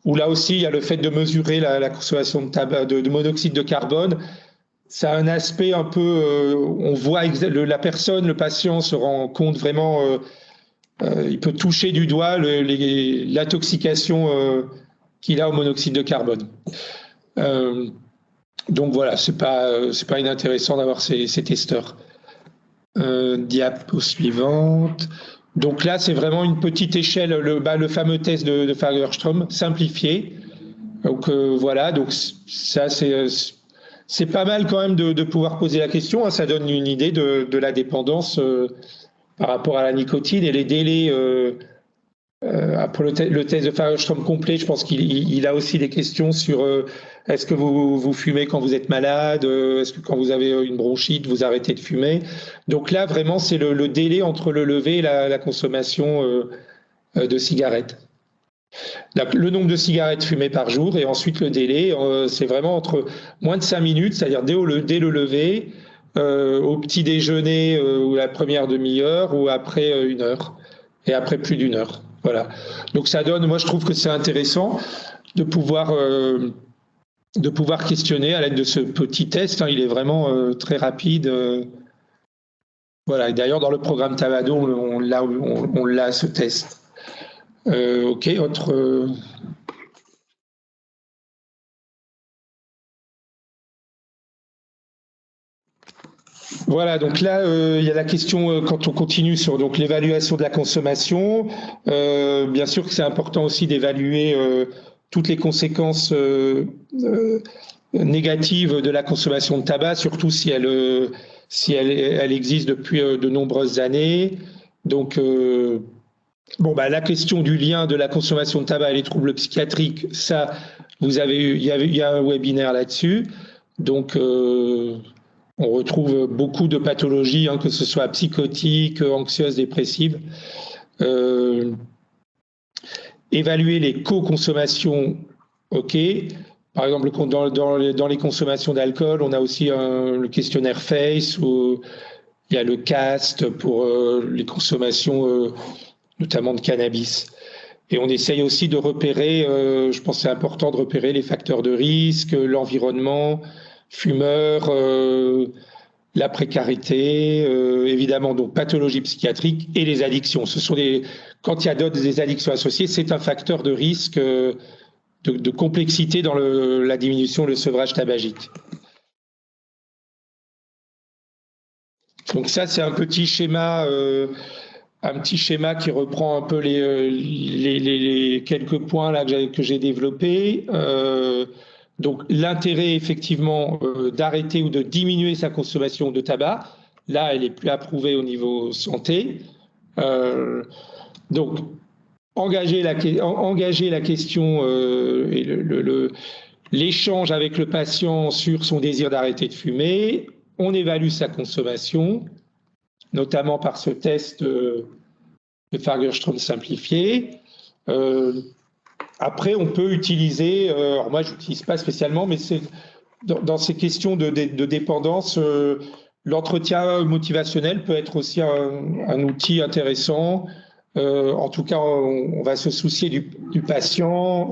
où là aussi il y a le fait de mesurer la consommation de tabac, de monoxyde de carbone. Ça a un aspect un peu, on voit la personne, le patient se rend compte vraiment, il peut toucher du doigt l'intoxication qu'il a au monoxyde de carbone. Donc voilà, c'est pas inintéressant d'avoir ces testeurs. Diapo suivante. Donc là, c'est vraiment une petite échelle, le fameux test de Fagerström simplifié. Donc voilà, donc ça c'est pas mal quand même de pouvoir poser la question. Ça donne une idée de la dépendance par rapport à la nicotine et les délais. Pour le test de Fagerström complet, je pense qu'il a aussi des questions sur est-ce que vous fumez quand vous êtes malade, est-ce que quand vous avez une bronchite, vous arrêtez de fumer. Donc là, vraiment, c'est le délai entre le lever et la consommation de cigarettes. Le nombre de cigarettes fumées par jour et ensuite le délai, c'est vraiment entre moins de 5 minutes, c'est-à-dire dès le lever, au petit déjeuner ou la première demi-heure ou après 1 heure et après plus d'1 heure. Voilà. Donc ça donne, moi je trouve que c'est intéressant de pouvoir questionner à l'aide de ce petit test. Il est vraiment très rapide. Voilà. Et d'ailleurs dans le programme Tabado, on l'a ce test. Ok, autre. Voilà, donc là, il y a la question, quand on continue sur donc l'évaluation de la consommation, bien sûr que c'est important aussi d'évaluer toutes les conséquences négatives de la consommation de tabac, surtout si elle existe depuis de nombreuses années. Donc, la question du lien de la consommation de tabac et les troubles psychiatriques, ça, il y a un webinaire là-dessus. Donc, on retrouve beaucoup de pathologies, que ce soit psychotiques, anxieuses, dépressives. Évaluer les co-consommations, ok. Par exemple, dans les consommations d'alcool, on a aussi le questionnaire FACE, où il y a le CAST pour les consommations, notamment de cannabis. Et on essaye aussi de repérer, je pense que c'est important de repérer les facteurs de risque, l'environnement, fumeurs, la précarité, évidemment, donc pathologie psychiatrique et les addictions. Quand il y a des addictions associées, c'est un facteur de risque de complexité dans la diminution, le sevrage tabagique. Donc ça, c'est un petit schéma qui reprend un peu les quelques points là que j'ai développés. Donc l'intérêt effectivement d'arrêter ou de diminuer sa consommation de tabac, là elle est plus approuvée au niveau santé. Donc engager la question et l'échange avec le patient sur son désir d'arrêter de fumer. On évalue sa consommation, notamment par ce test de Fagerström simplifié. Après, on peut utiliser, alors moi je n'utilise pas spécialement, mais c'est dans ces questions de dépendance, l'entretien motivationnel peut être aussi un outil intéressant. En tout cas, on va se soucier du patient.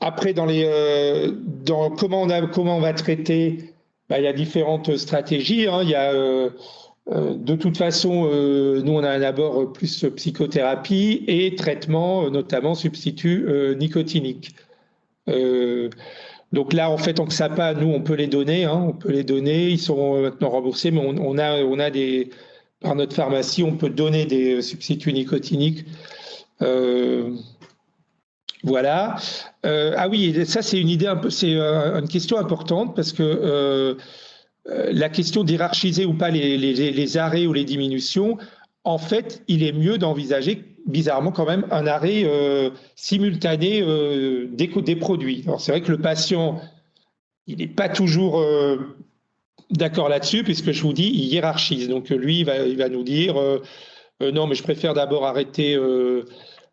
Après, comment on va traiter, il y a différentes stratégies. Il y a de toute façon, nous, on a un abord plus psychothérapie et traitement, notamment substitut nicotinique. Donc là, en fait, en XAPA, nous, on peut les donner. Ils sont maintenant remboursés, mais on a par notre pharmacie, on peut donner des substituts nicotiniques. Voilà. Oui, ça, c'est une idée c'est une question importante parce que la question d'hiérarchiser ou pas les arrêts ou les diminutions, en fait, il est mieux d'envisager bizarrement quand même un arrêt simultané des produits. Alors c'est vrai que le patient, il n'est pas toujours d'accord là-dessus, puisque je vous dis, il hiérarchise. Donc lui, il va nous dire non, mais je préfère d'abord arrêter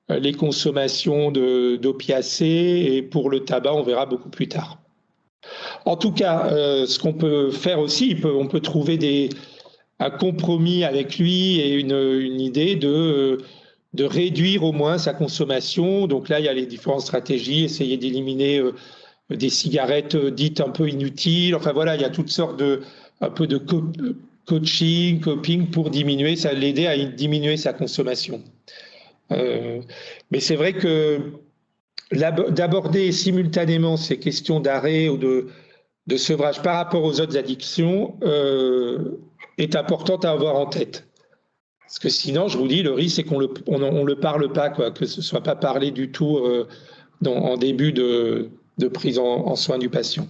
les consommations d'opiacés, et pour le tabac, on verra beaucoup plus tard. En tout cas, ce qu'on peut faire aussi, on peut trouver un compromis avec lui et une idée de réduire au moins sa consommation. Donc là, il y a les différentes stratégies, essayer d'éliminer des cigarettes dites un peu inutiles. Enfin voilà, il y a toutes sortes un peu de coaching, coping pour l'aider à diminuer sa consommation. Mais c'est vrai que d'aborder simultanément ces questions d'arrêt ou de sevrage par rapport aux autres addictions est important à avoir en tête. Parce que sinon, je vous dis, le risque, c'est qu'on le parle pas, quoi, que ce soit pas parlé du tout en début de prise en soin du patient.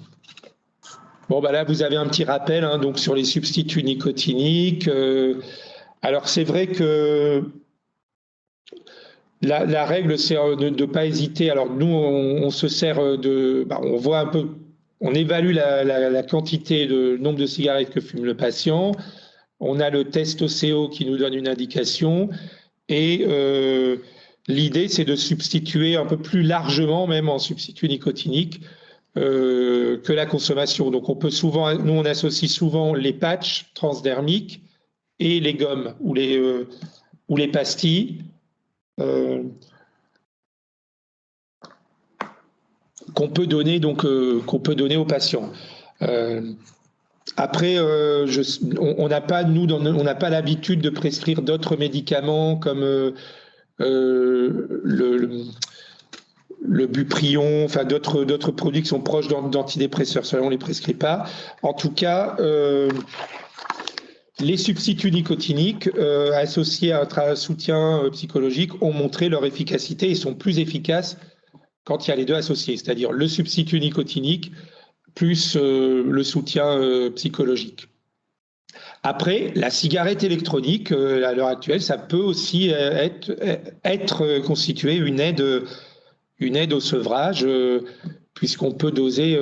Bon, bah là, vous avez un petit rappel donc sur les substituts nicotiniques. Alors, c'est vrai que la règle, c'est de ne pas hésiter. Alors, nous, on se sert on voit un peu, on évalue la quantité de nombre de cigarettes que fume le patient. On a le test OCO qui nous donne une indication. Et l'idée, c'est de substituer un peu plus largement, même en substitut nicotinique, que la consommation. Donc, nous, on associe souvent les patchs transdermiques et les gommes ou les pastilles qu'on peut donner aux patients. Après, on n'a pas l'habitude de prescrire d'autres médicaments comme le Buprion, enfin d'autres produits qui sont proches d'antidépresseurs. Ça, on ne les prescrit pas. En tout cas, les substituts nicotiniques associés à un soutien psychologique ont montré leur efficacité et sont plus efficaces quand il y a les deux associés, c'est-à-dire le substitut nicotinique plus le soutien psychologique. Après, la cigarette électronique, à l'heure actuelle, ça peut aussi être constitué une aide au sevrage, puisqu'on peut doser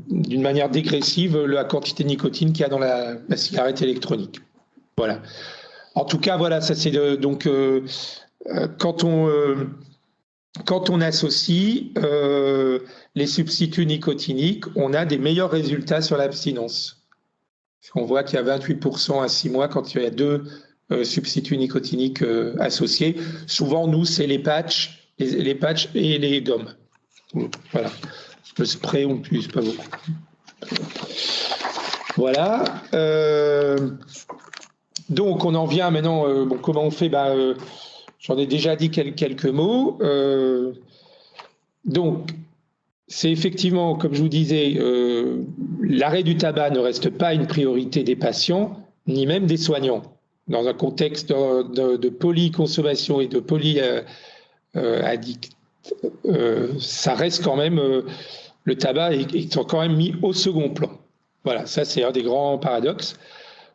d'une manière dégressive la quantité de nicotine qu'il y a dans la cigarette électronique. Voilà. En tout cas, voilà, ça c'est donc quand on associe les substituts nicotiniques, on a des meilleurs résultats sur l'abstinence. On voit qu'il y a 28% à 6 mois quand il y a 2 substituts nicotiniques associés. Souvent, nous, c'est les patchs et les gommes. Voilà. Le spray, on n'utilise pas beaucoup. Voilà. Donc, on en vient maintenant. Comment on fait ? J'en ai déjà dit quelques mots. Donc, c'est effectivement, comme je vous disais, l'arrêt du tabac ne reste pas une priorité des patients, ni même des soignants. Dans un contexte de polyconsommation et de polyaddict, ça reste quand même, le tabac est quand même mis au second plan. Voilà, ça c'est un des grands paradoxes.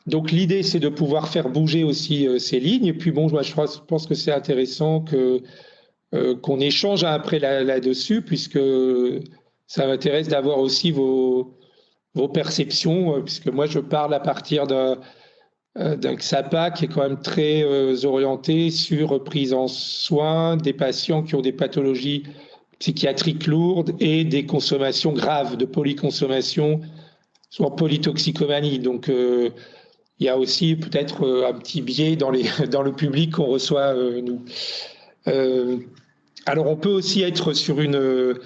Donc l'idée, c'est de pouvoir faire bouger aussi ces lignes. Et puis bon, moi, je pense que c'est intéressant qu'on échange après là-dessus, puisque ça m'intéresse d'avoir aussi vos perceptions, puisque moi, je parle à partir d'un XAPA qui est quand même très orienté sur prise en soin des patients qui ont des pathologies psychiatriques lourdes et des consommations graves, de polyconsommation, soit polytoxicomanie. Donc, il y a aussi peut-être un petit biais dans le public qu'on reçoit, nous. Alors, on peut aussi être sur une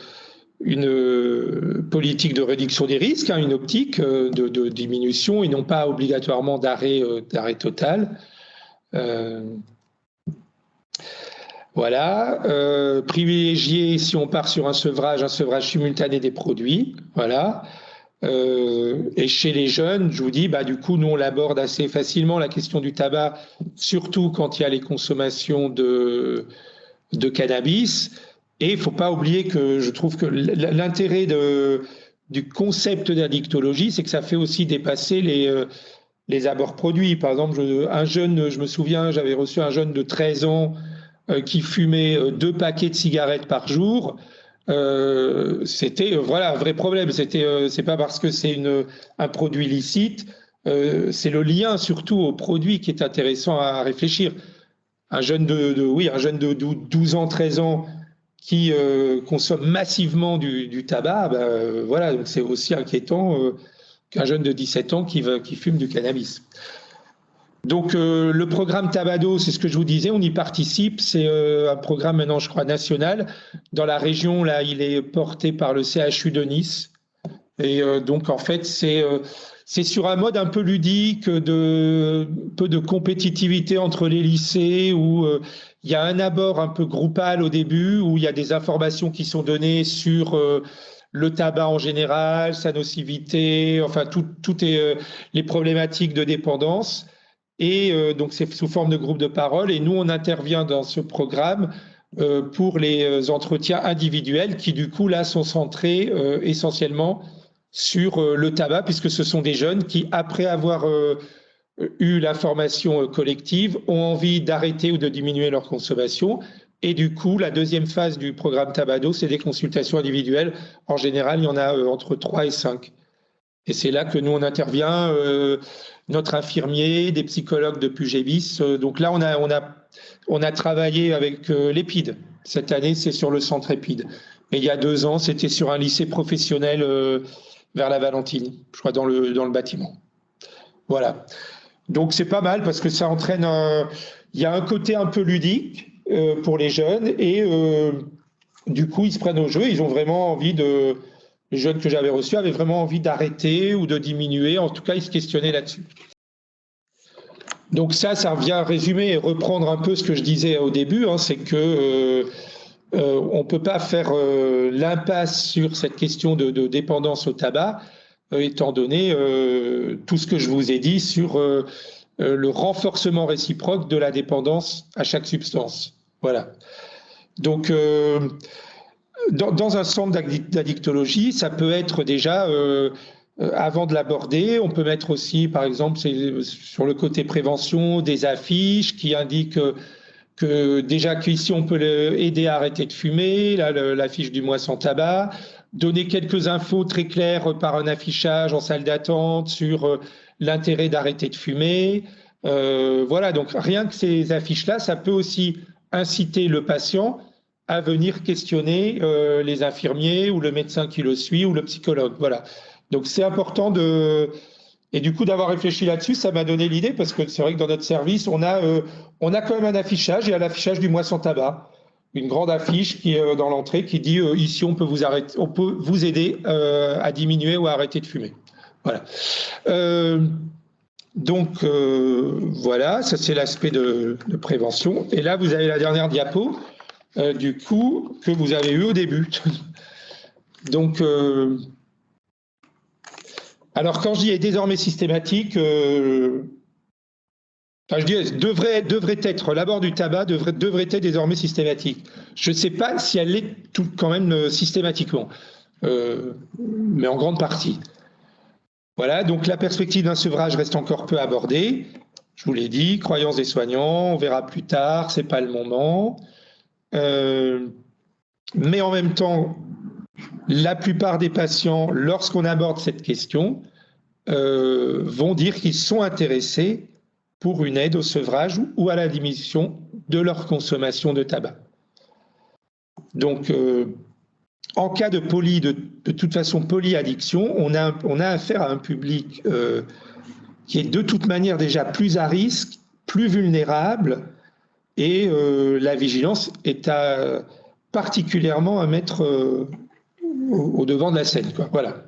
politique de réduction des risques, une optique de diminution et non pas obligatoirement d'arrêt total. Voilà. Privilégier, si on part sur un sevrage simultané des produits. Voilà. Et chez les jeunes, je vous dis, du coup, nous, on l'aborde assez facilement, la question du tabac, surtout quand il y a les consommations de cannabis. Et il ne faut pas oublier que je trouve que l'intérêt du concept d'addictologie, c'est que ça fait aussi dépasser les abords produits. Par exemple, je me souviens, j'avais reçu un jeune de 13 ans qui fumait 2 paquets de cigarettes par jour. C'était voilà un vrai problème. C'est pas parce que c'est un produit licite, c'est le lien surtout au produit qui est intéressant à réfléchir. Un jeune de 12 ans, 13 ans qui consomme massivement du tabac, voilà, donc c'est aussi inquiétant qu'un jeune de 17 ans qui fume du cannabis. Donc le programme Tabado, c'est ce que je vous disais, on y participe, c'est un programme maintenant je crois national. Dans la région, là, il est porté par le CHU de Nice. Et donc en fait, c'est sur un mode un peu ludique, peu de compétitivité entre les lycées, où il y a un abord un peu groupal au début, où il y a des informations qui sont données sur le tabac en général, sa nocivité, enfin tout est les problématiques de dépendance. Et donc c'est sous forme de groupe de parole. Et nous, on intervient dans ce programme pour les entretiens individuels qui, du coup, là, sont centrés essentiellement sur le tabac, puisque ce sont des jeunes qui, après avoir eu la formation collective, ont envie d'arrêter ou de diminuer leur consommation. Et du coup, la deuxième phase du programme Tabado, c'est des consultations individuelles. En général, il y en a entre 3 et 5. Et c'est là que nous, on intervient, notre infirmier, des psychologues de Puget-Bis. Donc là, on a travaillé avec l'EPID. Cette année, c'est sur le centre EPID. Et il y a 2 ans, c'était sur un lycée professionnel vers la Valentine, je crois, dans le bâtiment. Voilà. Donc c'est pas mal parce que ça entraîne il y a un côté un peu ludique pour les jeunes et du coup, ils se prennent au jeu. Ils ont vraiment envie les jeunes que j'avais reçus avaient vraiment envie d'arrêter ou de diminuer. En tout cas, ils se questionnaient là-dessus. Donc ça vient résumer et reprendre un peu ce que je disais au début, hein, c'est que on ne peut pas faire l'impasse sur cette question de dépendance au tabac, étant donné tout ce que je vous ai dit sur le renforcement réciproque de la dépendance à chaque substance. Voilà. Donc, dans un centre d'addictologie, ça peut être déjà, avant de l'aborder, on peut mettre aussi, par exemple, sur le côté prévention, des affiches qui indiquent que déjà qu'ici, on peut aider à arrêter de fumer, l'affiche du mois sans tabac, donner quelques infos très claires par un affichage en salle d'attente sur l'intérêt d'arrêter de fumer. Voilà, donc rien que ces affiches-là, ça peut aussi inciter le patient à venir questionner les infirmiers ou le médecin qui le suit ou le psychologue. Voilà. Donc c'est important et du coup d'avoir réfléchi là-dessus, ça m'a donné l'idée parce que c'est vrai que dans notre service, on a quand même un affichage, il y a l'affichage du mois sans tabac, une grande affiche qui est dans l'entrée qui dit ici on peut vous aider à diminuer ou à arrêter de fumer. Voilà. Donc voilà, ça c'est l'aspect de prévention. Et là vous avez la dernière diapo. Du coup, que vous avez eu au début. Donc, alors quand je dis est désormais systématique, je dis devrait être, l'abord du tabac devrait être désormais systématique. Je ne sais pas si elle l'est quand même systématiquement, mais en grande partie. Voilà, donc la perspective d'un sevrage reste encore peu abordée. Je vous l'ai dit, croyance des soignants, on verra plus tard, c'est pas le moment. Mais en même temps, la plupart des patients, lorsqu'on aborde cette question, vont dire qu'ils sont intéressés pour une aide au sevrage ou à la diminution de leur consommation de tabac. Donc, en cas de toute façon polyaddiction, on a affaire à un public qui est de toute manière déjà plus à risque, plus vulnérable, et la vigilance est particulièrement à mettre au devant de la scène, quoi. Voilà.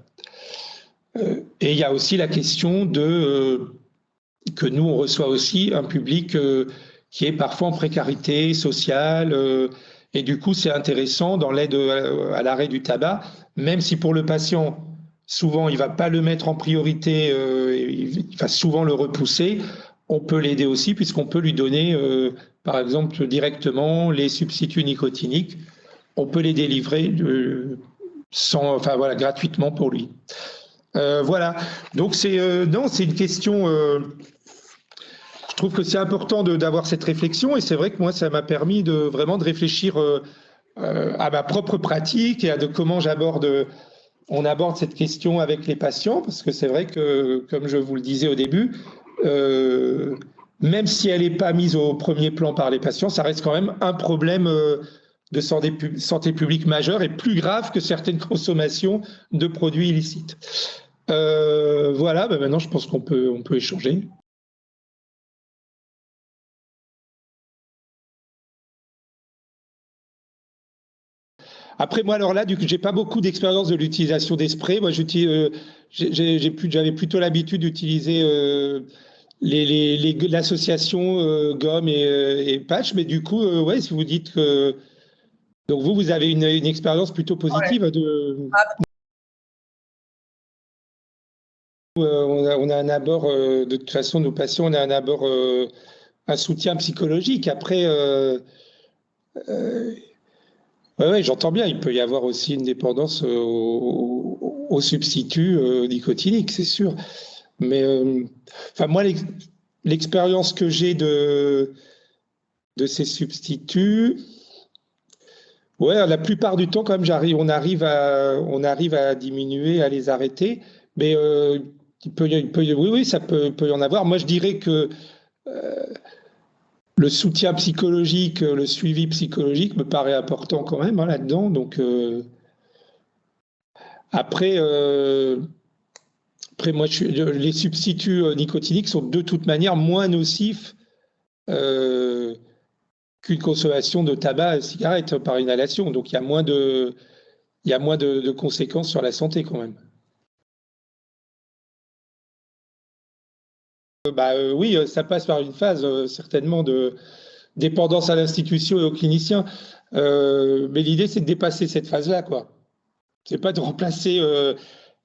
Et il y a aussi la question que nous, on reçoit aussi un public qui est parfois en précarité sociale, et du coup, c'est intéressant dans l'aide à l'arrêt du tabac, même si pour le patient, souvent, il ne va pas le mettre en priorité, il va souvent le repousser, on peut l'aider aussi puisqu'on peut lui donner, par exemple, directement les substituts nicotiniques. On peut les délivrer gratuitement pour lui. Voilà. Donc non, c'est une question. Je trouve que c'est important d'avoir cette réflexion, et c'est vrai que moi, ça m'a permis vraiment de réfléchir à ma propre pratique et de comment on aborde cette question avec les patients, parce que c'est vrai que, comme je vous le disais au début, même si elle n'est pas mise au premier plan par les patients, ça reste quand même un problème de santé publique majeur et plus grave que certaines consommations de produits illicites. Voilà, maintenant je pense qu'on peut échanger. Après, moi, alors là, du coup, j'ai pas beaucoup d'expérience de l'utilisation des sprays. Moi, j'avais plutôt l'habitude d'utiliser l'association gomme et patch. Mais du coup, ouais, si vous dites que donc vous avez une expérience plutôt positive on a un abord de toute façon, nos patients, on a un abord un soutien psychologique. Après. Oui, j'entends bien. Il peut y avoir aussi une dépendance aux substituts nicotiniques, c'est sûr. Mais enfin, moi, l'expérience que j'ai de ces substituts, ouais, la plupart du temps, quand même, on arrive à diminuer, à les arrêter. Mais oui, ça peut y en avoir. Moi, je dirais que le soutien psychologique, le suivi psychologique me paraît important quand même là-dedans. Donc après, moi, les substituts nicotiniques sont de toute manière moins nocifs qu'une consommation de tabac et cigarette par inhalation. Donc il y a moins de conséquences sur la santé quand même. Oui, ça passe par une phase certainement de dépendance à l'institution et aux cliniciens. Mais l'idée, c'est de dépasser cette phase-là, quoi. C'est pas de remplacer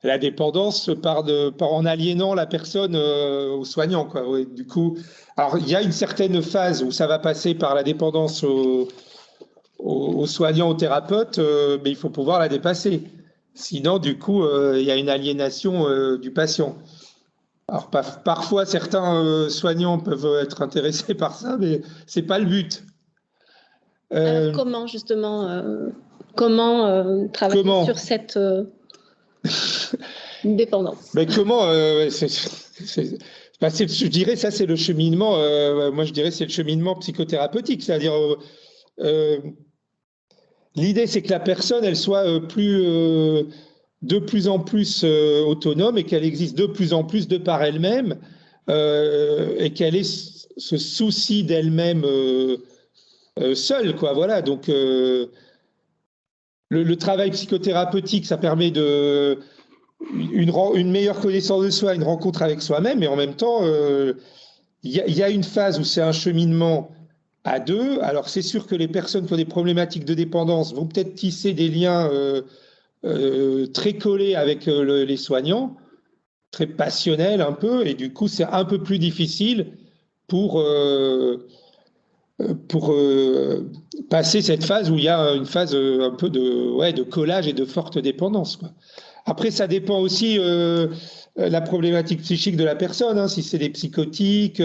la dépendance en aliénant la personne aux soignants, quoi. Ouais, du coup, alors il y a une certaine phase où ça va passer par la dépendance aux soignants, aux thérapeutes, mais il faut pouvoir la dépasser. Sinon, du coup, il y a une aliénation du patient. Alors parfois, certains soignants peuvent être intéressés par ça, mais c'est pas le but. Alors comment justement travailler sur cette dépendance? Mais comment je dirais ça, c'est le cheminement. Moi, je dirais c'est le cheminement psychothérapeutique, c'est-à-dire l'idée, c'est que la personne, elle soit de plus en plus autonome et qu'elle existe de plus en plus de par elle-même et qu'elle ait ce souci d'elle-même seule, quoi. Voilà. Donc le travail psychothérapeutique, ça permet une meilleure connaissance de soi, une rencontre avec soi-même, et en même temps, il y a une phase où c'est un cheminement à deux. Alors c'est sûr que les personnes qui ont des problématiques de dépendance vont peut-être tisser des liens très collés avec les soignants, très passionnels un peu, et du coup c'est un peu plus difficile pour passer cette phase où il y a une phase un peu de collage et de forte dépendance, quoi. Après, ça dépend aussi la problématique psychique de la personne, hein, si c'est des psychotiques,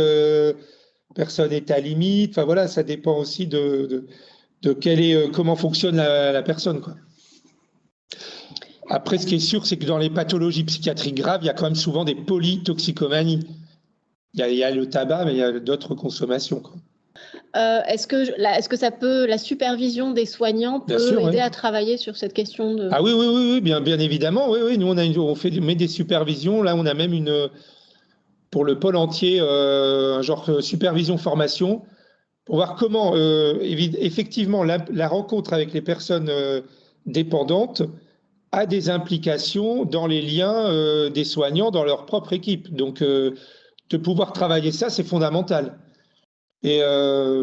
personne est à limite, enfin voilà, ça dépend aussi de comment fonctionne la personne, quoi. Après, ce qui est sûr, c'est que dans les pathologies psychiatriques graves, il y a quand même souvent des polytoxicomanies. Il y a le tabac, mais il y a d'autres consommations, quoi. Est-ce que la supervision des soignants peut aider à travailler sur cette question de... Ah oui, bien évidemment. Oui, nous on met des supervisions. Là, on a même pour le pôle entier un genre supervision formation pour voir comment effectivement la rencontre avec les personnes dépendantes a des implications dans les liens des soignants dans leur propre équipe. Donc de pouvoir travailler ça, c'est fondamental. Et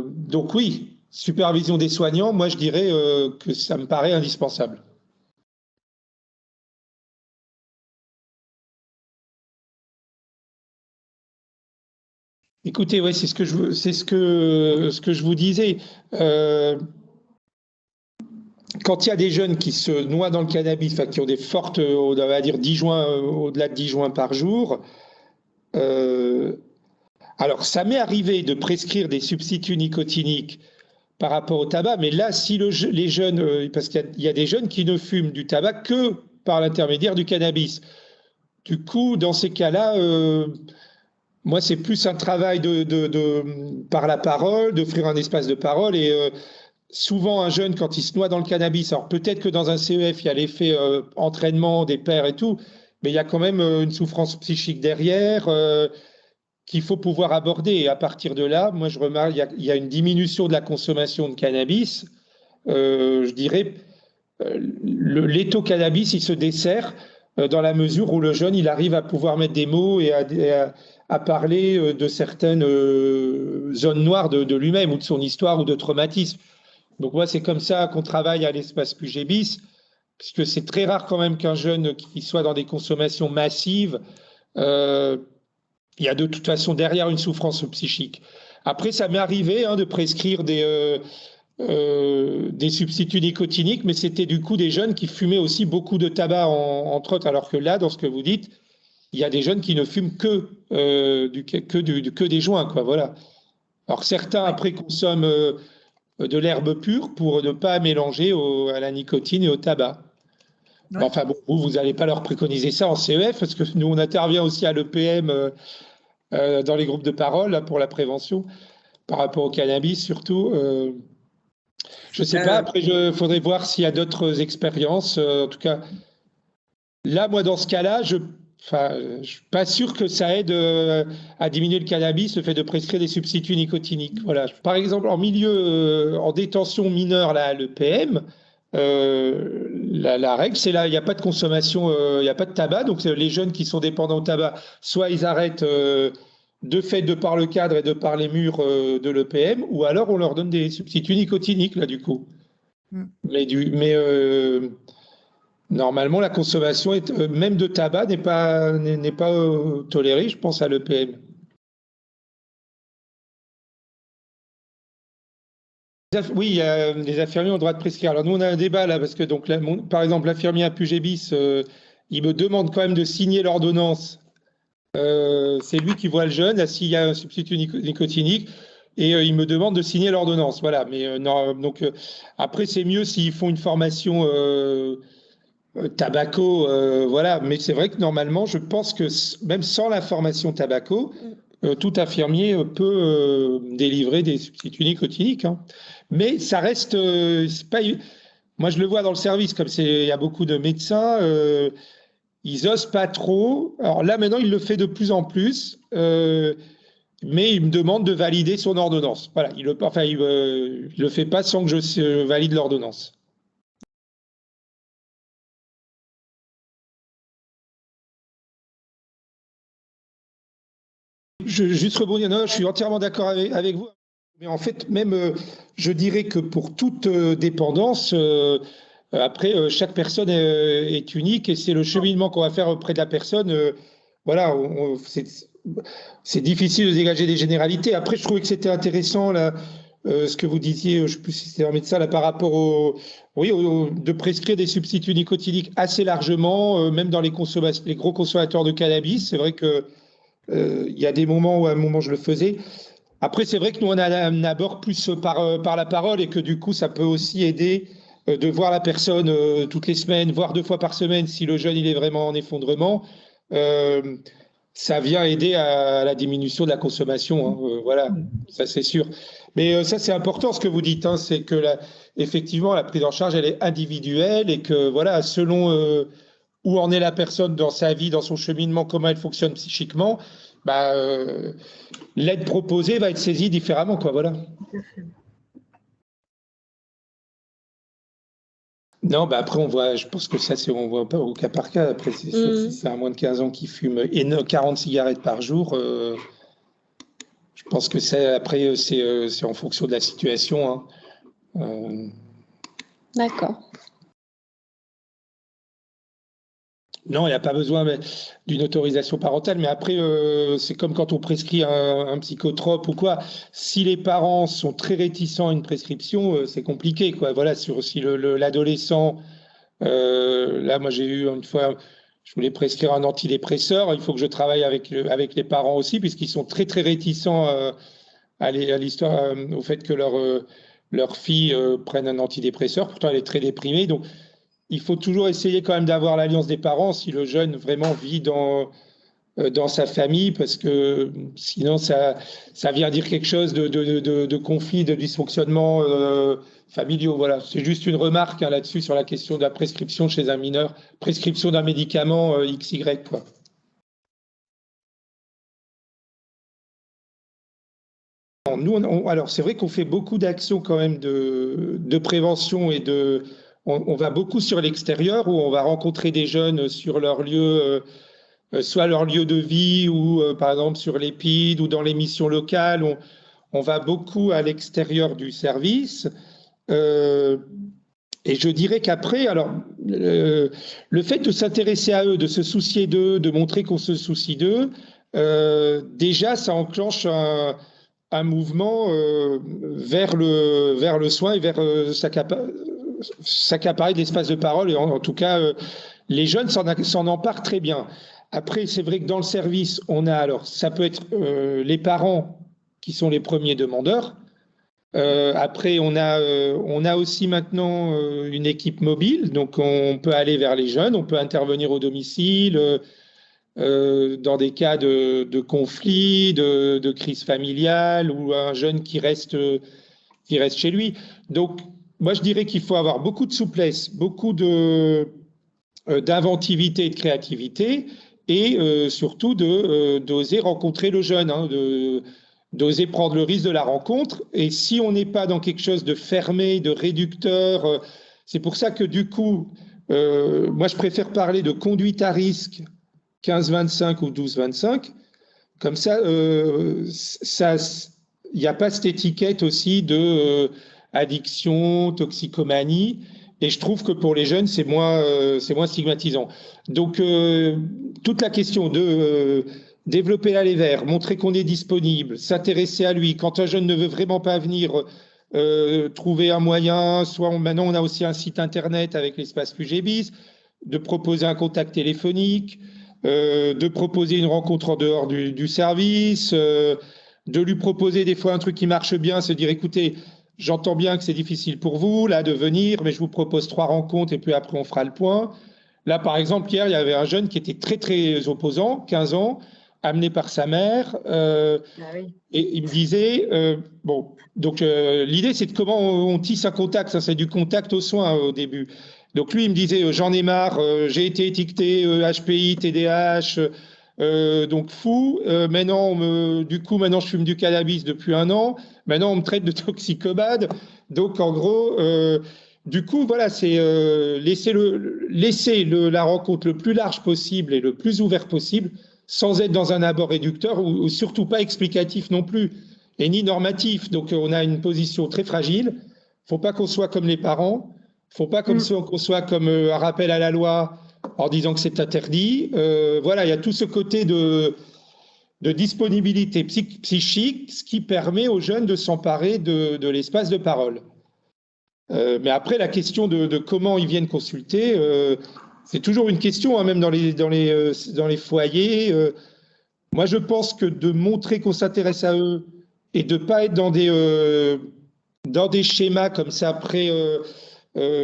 donc oui, supervision des soignants, moi je dirais que ça me paraît indispensable. Écoutez, ouais, c'est ce que je vous disais. quand il y a des jeunes qui se noient dans le cannabis, enfin, qui ont des fortes, on va dire 10 joints, au-delà de 10 joints par jour, alors ça m'est arrivé de prescrire des substituts nicotiniques par rapport au tabac, mais là, si les jeunes, parce qu'il y a des jeunes qui ne fument du tabac que par l'intermédiaire du cannabis. Du coup, dans ces cas-là, moi, c'est plus un travail par la parole, d'offrir un espace de parole. Et souvent, un jeune, quand il se noie dans le cannabis, alors peut-être que dans un CEF, il y a l'effet entraînement des pairs et tout, mais il y a quand même une souffrance psychique derrière qu'il faut pouvoir aborder. Et à partir de là, moi, je remarque il y a une diminution de la consommation de cannabis. Je dirais, l'étau cannabis, il se dessert dans la mesure où le jeune, il arrive à pouvoir mettre des mots et à parler de certaines zones noires de lui-même ou de son histoire ou de traumatisme. Donc moi, c'est comme ça qu'on travaille à l'espace QGBIS, puisque c'est très rare quand même qu'un jeune qui soit dans des consommations massives, il y a de toute façon derrière une souffrance psychique. Après, ça m'est arrivé de prescrire des substituts nicotiniques, mais c'était du coup des jeunes qui fumaient aussi beaucoup de tabac, entre autres, alors que là, dans ce que vous dites, il y a des jeunes qui ne fument que des joints, quoi, voilà. Alors certains, après, consomment de l'herbe pure pour ne pas mélanger à la nicotine et au tabac. Ouais. Enfin, bon, vous n'allez pas leur préconiser ça en CEF, parce que nous, on intervient aussi à l'EPM dans les groupes de parole là, pour la prévention, par rapport au cannabis surtout. Je ne sais pas, après, il faudrait voir s'il y a d'autres expériences. En tout cas, là, moi, dans ce cas-là, je ne suis pas sûr que ça aide à diminuer le cannabis, le fait de prescrire des substituts nicotiniques. Voilà. Par exemple, en milieu, en détention mineure, là, à l'EPM, la règle, c'est là, il n'y a pas de consommation, il n'y a pas de tabac. Donc, les jeunes qui sont dépendants au tabac, soit ils arrêtent de fait de par le cadre et de par les murs de l'EPM, ou alors on leur donne des substituts nicotiniques, là, du coup. Mais normalement, la consommation, même de tabac, n'est pas tolérée, je pense, à l'EPM. Oui, les infirmiers ont le droit de prescrire. Alors nous, on a un débat là, parce que donc, là, par exemple, l'infirmier à Pugébis, il me demande quand même de signer l'ordonnance. C'est lui qui voit le jeune, s'il y a un substitut nicotinique, et il me demande de signer l'ordonnance. Voilà. Mais donc après, c'est mieux s'ils font une formation tabaco, voilà. Mais c'est vrai que normalement, je pense que même sans la formation tabaco, tout infirmier peut délivrer des substituts nicotiniques. Hein. Mais ça reste, c'est pas. Moi, je le vois dans le service, comme il y a beaucoup de médecins, ils osent pas trop. Alors là, maintenant, il le fait de plus en plus, mais il me demande de valider son ordonnance. Voilà, il le fait pas sans que je valide l'ordonnance. Juste rebondir, non, je suis entièrement d'accord avec vous. Mais en fait, même, je dirais que pour toute dépendance, après, chaque personne est unique et c'est le cheminement qu'on va faire auprès de la personne. Voilà, c'est difficile de dégager des généralités. Après, je trouvais que c'était intéressant là, ce que vous disiez, je ne sais plus si c'était un médecin, là, par rapport de prescrire des substituts nicotiniques assez largement, même dans les gros consommateurs de cannabis. C'est vrai que il y a des moments où à un moment je le faisais. Après, c'est vrai que nous, on aborde plus par la parole et que du coup, ça peut aussi aider de voir la personne toutes les semaines, voire 2 fois par semaine, si le jeune il est vraiment en effondrement. Ça vient aider à la diminution de la consommation. Hein, voilà, ça c'est sûr. Mais ça, c'est important ce que vous dites. Hein, c'est que effectivement, la prise en charge, elle est individuelle et que voilà, selon où en est la personne dans sa vie, dans son cheminement, comment elle fonctionne psychiquement, l'aide proposée va être saisie différemment, quoi, voilà. Non, après on voit, je pense que ça, on voit pas au cas par cas. Après, c'est sûr, si c'est un moins de 15 ans qui fume 40 cigarettes par jour, je pense que après, c'est en fonction de la situation. Hein. D'accord. Non, il n'y a pas besoin d'une autorisation parentale, mais après, c'est comme quand on prescrit un psychotrope ou quoi. Si les parents sont très réticents à une prescription, c'est compliqué, quoi. Voilà, si l'adolescent, là, moi, j'ai eu une fois, je voulais prescrire un antidépresseur, il faut que je travaille avec les parents aussi, puisqu'ils sont très, très réticents à l'histoire, au fait que leur fille prenne un antidépresseur. Pourtant, elle est très déprimée, donc il faut toujours essayer quand même d'avoir l'alliance des parents si le jeune vraiment vit dans sa famille, parce que sinon ça vient dire quelque chose de conflit, de dysfonctionnement familiaux. Voilà, c'est juste une remarque là-dessus sur la question de la prescription chez un mineur, prescription d'un médicament XY, quoi. Nous, alors c'est vrai qu'on fait beaucoup d'actions quand même de prévention et on va beaucoup sur l'extérieur où on va rencontrer des jeunes sur leur lieu, soit leur lieu de vie ou par exemple sur l'EPID ou dans les missions locales. On va beaucoup à l'extérieur du service. Et je dirais qu'après, alors, le fait de s'intéresser à eux, de se soucier d'eux, de montrer qu'on se soucie d'eux, déjà, ça enclenche un mouvement vers le soin et vers s'accaparer de l'espace de parole. Et en tout cas, les jeunes s'en emparent très bien. Après, c'est vrai que dans le service, alors, ça peut être les parents qui sont les premiers demandeurs. Après, on a aussi maintenant une équipe mobile, donc on peut aller vers les jeunes, on peut intervenir au domicile, dans des cas de conflit, de crise familiale, ou un jeune qui reste chez lui. Donc, moi, je dirais qu'il faut avoir beaucoup de souplesse, beaucoup d'inventivité et de créativité, et surtout d'oser rencontrer le jeune, hein, d'oser prendre le risque de la rencontre. Et si on n'est pas dans quelque chose de fermé, de réducteur, c'est pour ça que du coup, moi, je préfère parler de conduite à risque 15-25 ou 12-25. Comme ça, il n'y a pas cette étiquette aussi de addiction, toxicomanie. Et je trouve que pour les jeunes, c'est moins stigmatisant. Donc, toute la question de développer l'aller vers, montrer qu'on est disponible, s'intéresser à lui. Quand un jeune ne veut vraiment pas venir, trouver un moyen, maintenant on a aussi un site internet avec l'espace QGBIS, de proposer un contact téléphonique, de proposer une rencontre en dehors du service, de lui proposer des fois un truc qui marche bien, se dire écoutez, j'entends bien que c'est difficile pour vous là de venir, mais je vous propose 3 rencontres et puis après on fera le point. Là par exemple hier, il y avait un jeune qui était très très opposant, 15 ans, amené par sa mère, et il me disait bon, donc l'idée c'est de comment on tisse un contact, ça c'est du contact aux soins au début. Donc lui, il me disait, j'en ai marre, j'ai été étiqueté HPI, TDAH, donc fou. Maintenant, maintenant, je fume du cannabis depuis 1 an. Maintenant, on me traite de toxicomane. Donc, en gros, du coup, voilà, c'est laisser la rencontre le plus large possible et le plus ouvert possible, sans être dans un abord réducteur ou surtout pas explicatif non plus, et ni normatif. Donc, on a une position très fragile. Il ne faut pas qu'on soit comme les parents. Il ne faut pas qu'on soit comme un rappel à la loi en disant que c'est interdit. Voilà, il y a tout ce côté de disponibilité psychique, ce qui permet aux jeunes de s'emparer de l'espace de parole. Mais après, la question de comment ils viennent consulter, c'est toujours une question, hein, même dans les foyers. Moi, je pense que de montrer qu'on s'intéresse à eux et de ne pas être dans des schémas comme ça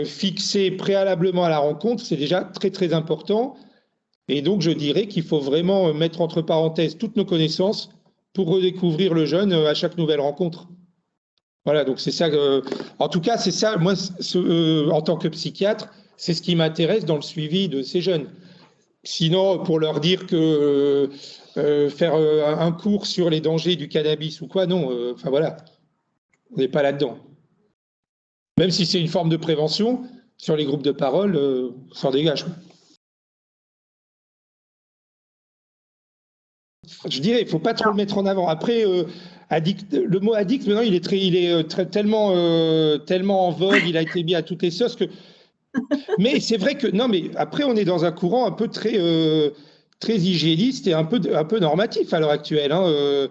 fixés préalablement à la rencontre, c'est déjà très très important. Et donc je dirais qu'il faut vraiment mettre entre parenthèses toutes nos connaissances pour redécouvrir le jeune à chaque nouvelle rencontre. Voilà, donc c'est ça. En tout cas, c'est ça. Moi, en tant que psychiatre, c'est ce qui m'intéresse dans le suivi de ces jeunes. Sinon, pour leur dire que faire un cours sur les dangers du cannabis ou quoi, non. Enfin voilà, on n'est pas là-dedans. Même si c'est une forme de prévention, sur les groupes de parole, on s'en dégage. Je dirais, il ne faut pas trop le mettre en avant. Après, le mot addict, maintenant, il est tellement en vogue, il a été mis à toutes les sauces que Mais c'est vrai que, non, mais après, on est dans un courant un peu très hygiéniste et un peu normatif à l'heure actuelle. Hein.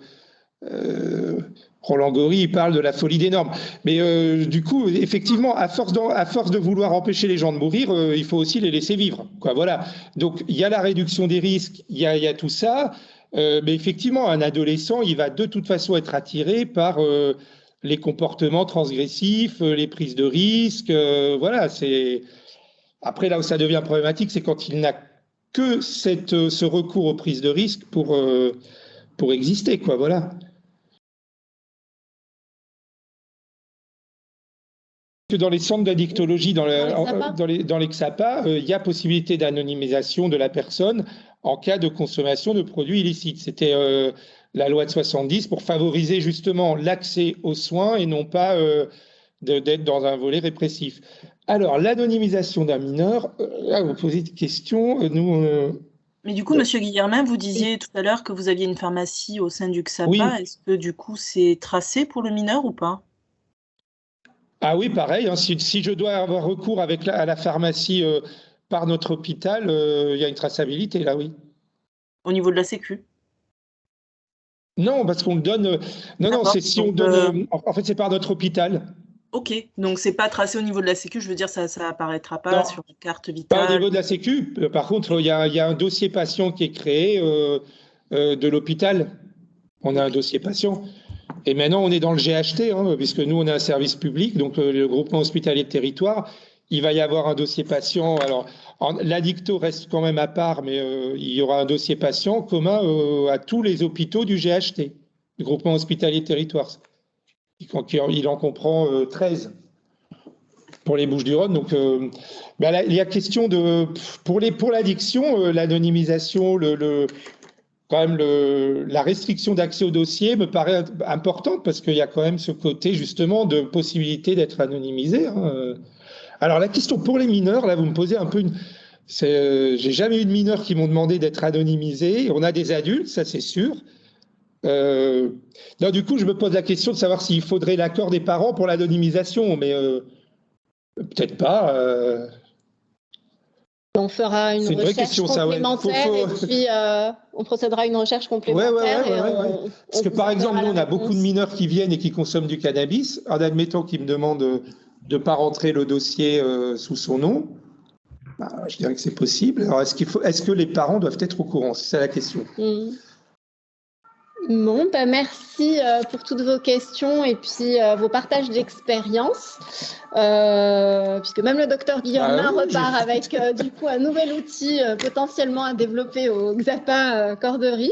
Roland Gori, il parle de la folie des normes. Mais du coup, effectivement, à force de vouloir empêcher les gens de mourir, il faut aussi les laisser vivre. Quoi, voilà. Donc, il y a la réduction des risques, il y a tout ça. Mais effectivement, un adolescent, il va de toute façon être attiré par les comportements transgressifs, les prises de risques. Voilà, c'est... Après, là où ça devient problématique, c'est quand il n'a que ce recours aux prises de risques pour exister, quoi, voilà. Dans les centres d'addictologie, dans les XAPA, il y a possibilité d'anonymisation de la personne en cas de consommation de produits illicites. C'était la loi de 70 pour favoriser justement l'accès aux soins et non pas d'être dans un volet répressif. Alors, l'anonymisation d'un mineur, là, vous posez une question. Mais du coup, Monsieur Guillermin, vous disiez tout à l'heure que vous aviez une pharmacie au sein du XAPA. Oui. Est-ce que du coup, c'est tracé pour le mineur ou pas? Ah oui, pareil. Hein, si je dois avoir recours à la pharmacie par notre hôpital, il y a une traçabilité, là, oui. Au niveau de la Sécu? Non, parce qu'on le donne. Non, c'est si on donne. En fait, c'est par notre hôpital. Ok, donc c'est pas tracé au niveau de la Sécu, je veux dire, ça apparaîtra pas sur la carte vitale. Pas au niveau de la Sécu. Par contre, il y a un dossier patient qui est créé de l'hôpital. On a un dossier patient. Et maintenant, on est dans le GHT, hein, puisque nous, on est un service public, donc le groupement hospitalier de territoire. Il va y avoir un dossier patient. Alors, l'addicto reste quand même à part, mais il y aura un dossier patient commun à tous les hôpitaux du GHT, du groupement hospitalier de territoire. Il en comprend 13 pour les Bouches-du-Rhône. Donc, il y a question de pour l'addiction, l'anonymisation, quand même la restriction d'accès au dossier me paraît importante parce qu'il y a quand même ce côté justement de possibilité d'être anonymisé. Hein. Alors la question pour les mineurs, là vous me posez un peu j'ai jamais eu de mineurs qui m'ont demandé d'être anonymisés. On a des adultes, ça c'est sûr. Non, du coup, je me pose la question de savoir s'il faudrait l'accord des parents pour l'anonymisation, mais peut-être pas. On fera une recherche complémentaire et puis on procédera à une recherche complémentaire. Ouais. Parce que par exemple, nous, on a beaucoup de mineurs qui viennent et qui consomment du cannabis. En admettant qu'ils me demandent de ne pas rentrer le dossier sous son nom, je dirais que c'est possible. Alors, est-ce que les parents doivent être au courant? C'est ça la question. Bon, merci pour toutes vos questions et puis vos partages d'expérience, puisque même le docteur Guillermin repart avec du coup un nouvel outil potentiellement à développer au XAPA Corderie.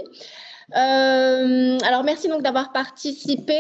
Alors merci donc d'avoir participé.